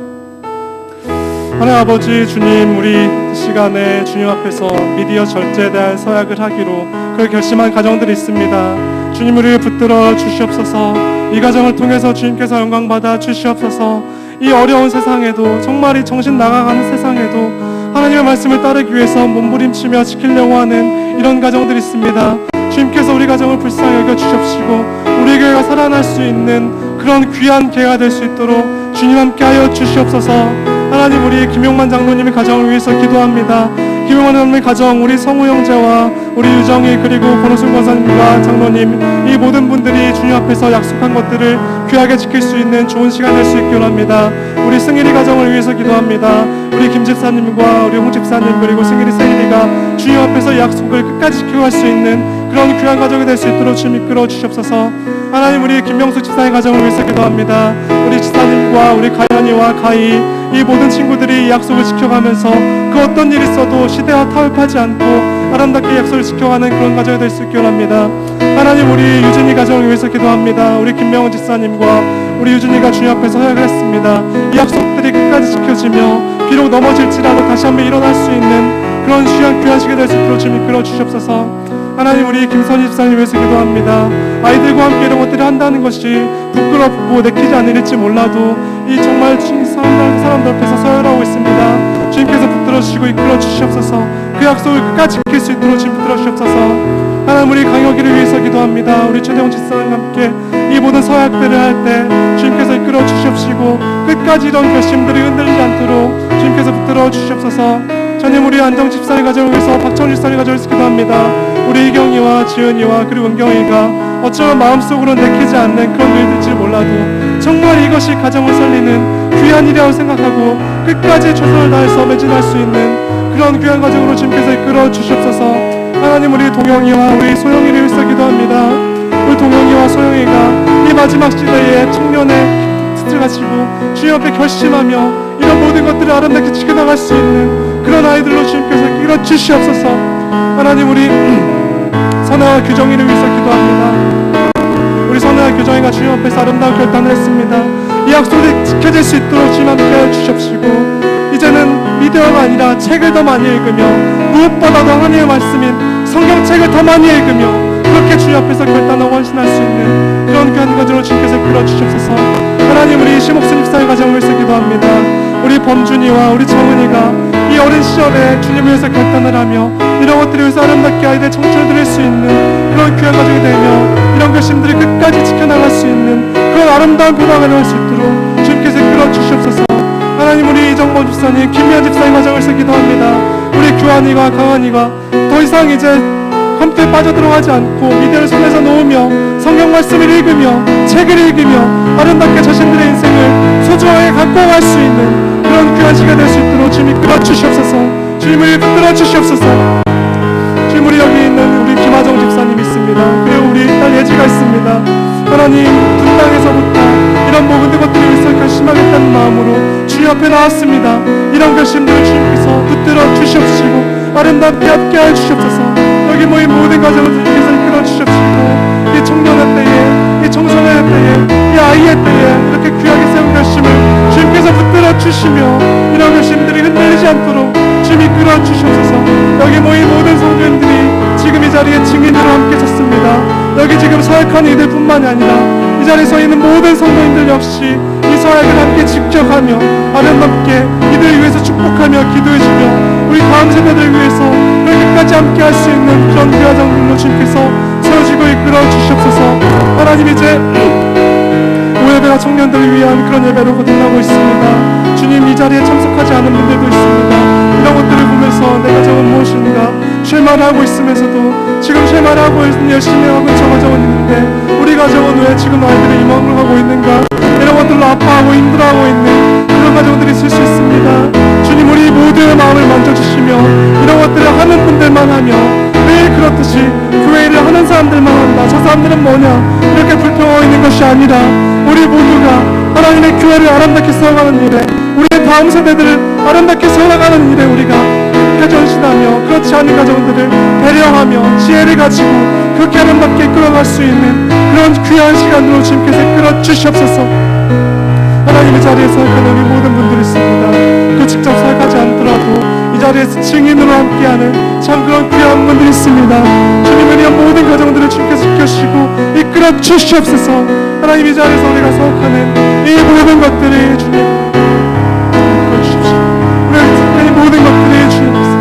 [SPEAKER 1] 하나님 아버지, 주님, 우리 이 시간에 주님 앞에서 미디어 절제에 대한 서약을 하기로 그걸 결심한 가정들이 있습니다. 주님, 우리를 붙들어 주시옵소서. 이 가정을 통해서 주님께서 영광받아 주시옵소서. 이 어려운 세상에도, 정말 이 정신 나가가는 세상에도 하나님의 말씀을 따르기 위해서 몸부림치며 지키려고 하는 이런 가정들이 있습니다. 주님께서 우리 가정을 불쌍히 여겨 주시옵시고 우리 교회가 살아날 수 있는 그런 귀한 기회가 될 수 있도록 주님 함께하여 주시옵소서. 하나님, 우리 김용만 장로님의 가정을 위해서 기도합니다. 김용만 장로님의 가정, 우리 성우 형제와 우리 유정이 그리고 권호순 권사님과 장로님, 이 모든 분들이 주님 앞에서 약속한 것들을 귀하게 지킬 수 있는 좋은 시간 될 수 있기를 합니다. 우리 승일이 가정을 위해서 기도합니다. 우리 김 집사님과 우리 홍 집사님 그리고 승일이 세일이가 주님 앞에서 이 약속을 끝까지 지켜갈 수 있는 그런 귀한 가정이 될 수 있도록 주님 이끌어 주시옵소서. 하나님, 우리 김명수 집사의 가정을 위해서 기도합니다. 우리 집사님과 우리 가연이와 가희, 이 모든 친구들이 이 약속을 지켜가면서 그 어떤 일이 있어도 시대와 타협하지 않고 아름답게 약속을 지켜가는 그런 가정이 될 수 있기를 합니다. 하나님, 우리 유진이 가정을 위해서 기도합니다. 우리 김명훈 집사님과 우리 유진이가 주님 앞에서 서약을 했습니다. 이 약속들이 끝까지 지켜지며 비록 넘어질지라도 다시 한번 일어날 수 있는 그런 귀한 시간 될 수 있도록 주님 이끌어 주시옵소서. 하나님, 우리 김선희 집사님 위해서 기도합니다. 아이들과 함께 이런 것들을 한다는 것이 부끄럽고 내키지 않을지 몰라도 이 정말 사람들 앞에서 서열하고 있습니다. 주님께서 붙들어 주시고 이끌어 주시옵소서. 그 약속을 끝까지 지킬 수 있도록 주님 붙들어 주시옵소서. 하나님, 우리 강혁이를 위해서 기도합니다. 우리 최대웅 집사님과 함께 이 모든 서약들을 할 때 주님께서 이끌어 주시옵시고 끝까지 이런 결심들이 흔들리지 않도록 주님께서 붙들어 주시옵소서. 주님, 우리 안정 집사님 가정을 위해서 박정 집사님 가정을 위해서 기도합니다. 우리 이경이와 지은이와 그리고 은경이가 어쩌면 마음속으로 내키지 않는 그런 일일지 몰라도 정말 이것이 가정을 살리는 귀한 일이라고 생각하고 끝까지 최선을 다해서 매진할 수 있는 그런 귀한 가정으로 주님께서 이끌어 주시옵소서. 하나님, 우리 동영이와 우리 소영이를 위해서 기도합니다. 우리 동영이와 소영이가 이 마지막 시대에 청년의 뜻을 가지고 주님 앞에 결심하며 이런 모든 것들을 아름답게 지켜나갈 수 있는 그런 아이들로 주님께서 이끌어 주시옵소서. 하나님, 우리 선아와 규정이를 위해서 기도합니다. 우리 선아와 규정이가 주님 앞에서 아름다운 결단을 했습니다. 이 약속이 지켜질 수 있도록 주님 함께 주시옵시고 이제는 미디어가 아니라 책을 더 많이 읽으며 무엇보다도 하나님의 말씀인 성경책을 더 많이 읽으며 그렇게 주님 앞에서 결단하고 헌신할 수 있는 그런 귀한 가정으로 주님께서 이끌어 주시옵소서. 하나님, 우리 심옥순 집사의 가정을 위해서 기도합니다. 우리 범준이와 우리 정은이가 이 어린 시절에 주님을 위해서 결단을 하며 이런 것들을 위해서 아름답게 아이들의 청춘을 드릴 수 있는 그런 귀한 가정이 되며 이런 결심들이 끝까지 지켜나갈 수 있는 그런 아름다운 변화가 나올 수 있도록 주님께서 이끌어 주시옵소서. 하나님, 우리 이정범 집사님, 김미연 집사님 가정을 위해서 기도합니다. 우리 교환이가 강한이가 더 이상 이제 컴퓨터에 빠져들어가지 않고 미디어를 손에서 놓으며 성경 말씀을 읽으며 책을 읽으며 아름답게 자신들의 인생을 소중하게 갖고 갈 수 있는 그런 귀한 시간 될 수 있도록 주님 이끌어 주시옵소서. 주님을 붙들어 주시옵소서. 주님, 우리 여기 있는 우리 김하정 집사님 있습니다. 그리고 우리 딸 예지가 있습니다. 하나님, 분당에서부터 이런 모든 것들을 위해서 결심하겠다는 마음으로 주님 앞에 나왔습니다. 이런 결심들을 주님께서 붙들어 주시옵시고 아름답게 함께하여 주시옵소서. 여기 모인 모든 가정을 주님께서 이끌어 주시옵시고 이 청년의 때에, 이 청소년의 때에, 이 아이의 때에 이렇게 귀하게 세운 결심을 주님께서 붙들어 주시며 이런 결심들이 흔들리지 않도록 주님 이끌어 주시옵소서. 여기 모인 모든 성도님들이 지금 이 자리에 증인으로 함께 섰습니다. 여기 지금 서약하는 이들 뿐만이 아니라 이 자리에 서 있는 모든 성도님들 역시 이 서약을 함께 지켜가며 아름답게 이들을 위해서 축복하며 기도해주며 우리 다음 세대들을 위해서 끝까지 함께 할 수 있는 그런 귀한 장들로 주님께서 세워주고 이끌어 주시옵소서. 하나님, 이제 오예배가 청년들을 위한 그런 예배로 거듭나고 있습니다. 주님, 이 자리에 참석하지 않은 분들도 있습니다. 이런 것들을 보면서 내 가정은 무엇인가 쉴만을 하고 있으면서도 지금 쉴만을 하고 열심히 하고 저 가정은 있는데 우리 가정은 왜 지금 아이들이 이 마음을 하고 있는가, 이런 것들로 아파하고 힘들어하고 있는 그런 가정들이 있을 수 있습니다. 주님, 우리 모두의 마음을 만져주시며 이런 것들을 하는 분들만 하며 매일 그렇듯이 교회를 하는 사람들만 한다, 저 사람들은 뭐냐 이렇게 불평하고 있는 것이 아니라 우리 모두가 하나님의 교회를 아름답게 세워가는 일에, 우리의 다음 세대들을 아름답게 세워가는 일에 우리가 그렇게 전신하며 그렇지 않은 가정들을 배려하며 지혜를 가지고 그렇게 아름답게 이끌어갈 수 있는 그런 귀한 시간으로 주님께서 이끌어 주시옵소서. 하나님의 자리에 서약하는 우리 모든 분들이 있습니다. 그 직접 서약하지 않더라도 이 자리에서 증인으로 함께하는 참 그런 귀한 분들이 있습니다. 주님을 위한 모든 가정들을 주님께서 지켜주시고 이끌어 주시옵소서. 하나님, 이 자리에서 우리가 서약하는 이 모든 것들이 주님 이끌어 주십시오. 우리가 이 모든 것들이 주님께서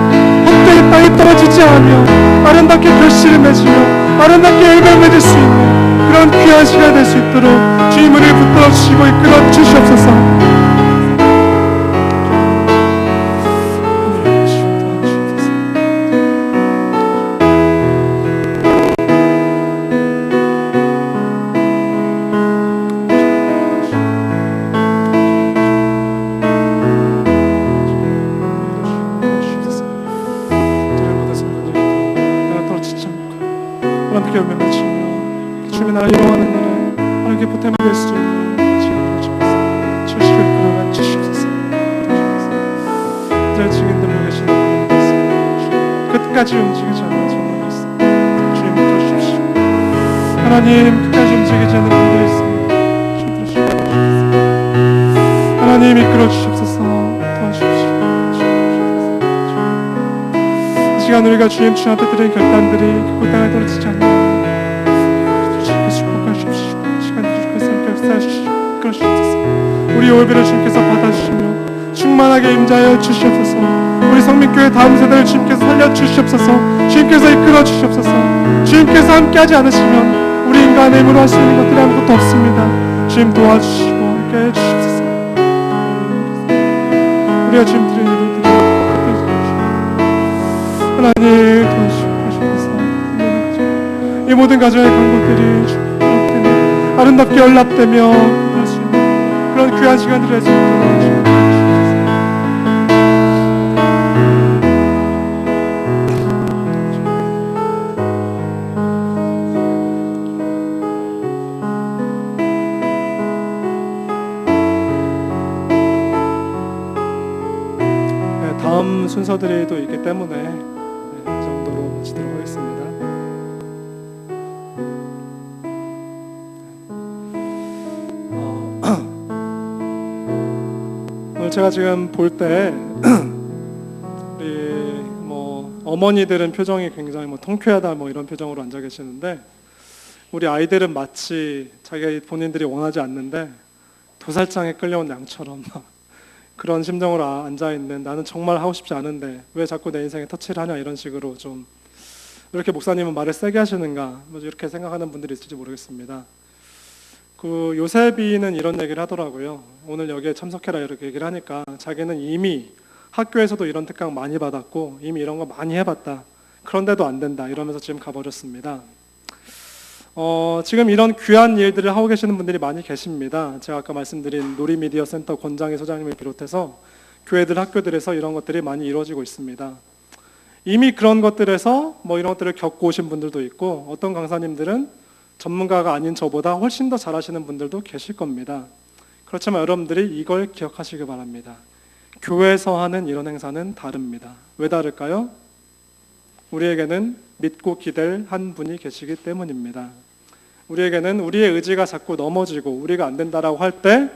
[SPEAKER 1] 헛되이 땅에 떨어지지 않으며 아름답게 결실을 맺으며 아름답게 열매를 맺을 수 있는 그런 귀한 시간 될 수 있도록 주님을 붙들어 주시고 이끌어 주시옵소서. 주님의 나라 이루어가는 일에 하나님께 보탬이 될 수 있는 주시고 이끌어가 주시옵소서. 이제 증인들로 계시는 분들 있습니다. 끝까지 움직이지 않는 정말 있습니다. 주님 들어주십시오. 하나님, 끝까지 움직이지 않는 분들이 있습니다. 주님 들어주십시오. 하나님, 이끌어 주시옵소서. 도와주십시오. 시간 우리가 주님 앞에 드린 결단들이 결코 땅에 떨어지지 않는 주님께 축복하십시오. 시간 주님께서 함께 역사하시고 이끌어 주옵소서. 우리 예배를 주님께서 받아주시며 충만하게 임자하여 주시옵소서. 우리 성민교회 다음 세대를 주님께서 살려주시옵소서. 주님께서 이끌어 주시옵소서. 주님께서 함께하지 않으시면 우리 인간의 힘으로 할 수 있는 것들이 아무것도 없습니다. 주님 도와주시고 함께 해주시옵소서. 우리가 주님 드리는 일들이 하나님 도와주시옵소서. 이 모든 가정의 간구들이 주님 앞에 아름답게 연락되며 그런 귀한 시간들을 할 수 있도록 주옵소서. 다음 순서들이 또 있기 때문에 이 정도로 마치도록 하겠습니다. 오늘 제가 지금 볼 때 우리 어머니들은 표정이 굉장히 통쾌하다 이런 표정으로 앉아 계시는데 우리 아이들은 마치 자기 본인들이 원하지 않는데 도살장에 끌려온 양처럼 그런 심정으로 앉아있는, 나는 정말 하고 싶지 않은데 왜 자꾸 내 인생에 터치를 하냐, 이런 식으로 좀 이렇게 목사님은 말을 세게 하시는가 이렇게 생각하는 분들이 있을지 모르겠습니다. 그 요셉이는 이런 얘기를 하더라고요. 오늘 여기에 참석해라 이렇게 얘기를 하니까 자기는 이미 학교에서도 이런 특강 많이 받았고 이미 이런 거 많이 해봤다. 그런데도 안 된다 이러면서 지금 가버렸습니다. 지금 이런 귀한 일들을 하고 계시는 분들이 많이 계십니다. 제가 아까 말씀드린 놀이미디어 센터 권장희 소장님을 비롯해서 교회들, 학교들에서 이런 것들이 많이 이루어지고 있습니다. 이미 그런 것들에서 이런 것들을 겪고 오신 분들도 있고 어떤 강사님들은 전문가가 아닌 저보다 훨씬 더 잘하시는 분들도 계실 겁니다. 그렇지만 여러분들이 이걸 기억하시기 바랍니다. 교회에서 하는 이런 행사는 다릅니다. 왜 다를까요? 우리에게는 믿고 기댈 한 분이 계시기 때문입니다. 우리에게는 우리의 의지가 자꾸 넘어지고 우리가 안 된다라고 할 때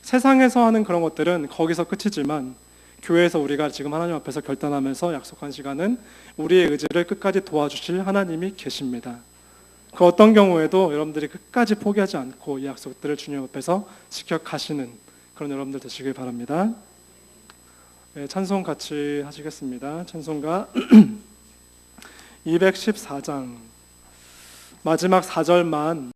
[SPEAKER 1] 세상에서 하는 그런 것들은 거기서 끝이지만 교회에서 우리가 지금 하나님 앞에서 결단하면서 약속한 시간은 우리의 의지를 끝까지 도와주실 하나님이 계십니다. 그 어떤 경우에도 여러분들이 끝까지 포기하지 않고 이 약속들을 주님 앞에서 지켜가시는 그런 여러분들 되시길 바랍니다. 네, 찬송 같이 하시겠습니다. 찬송가 214장 마지막 4절만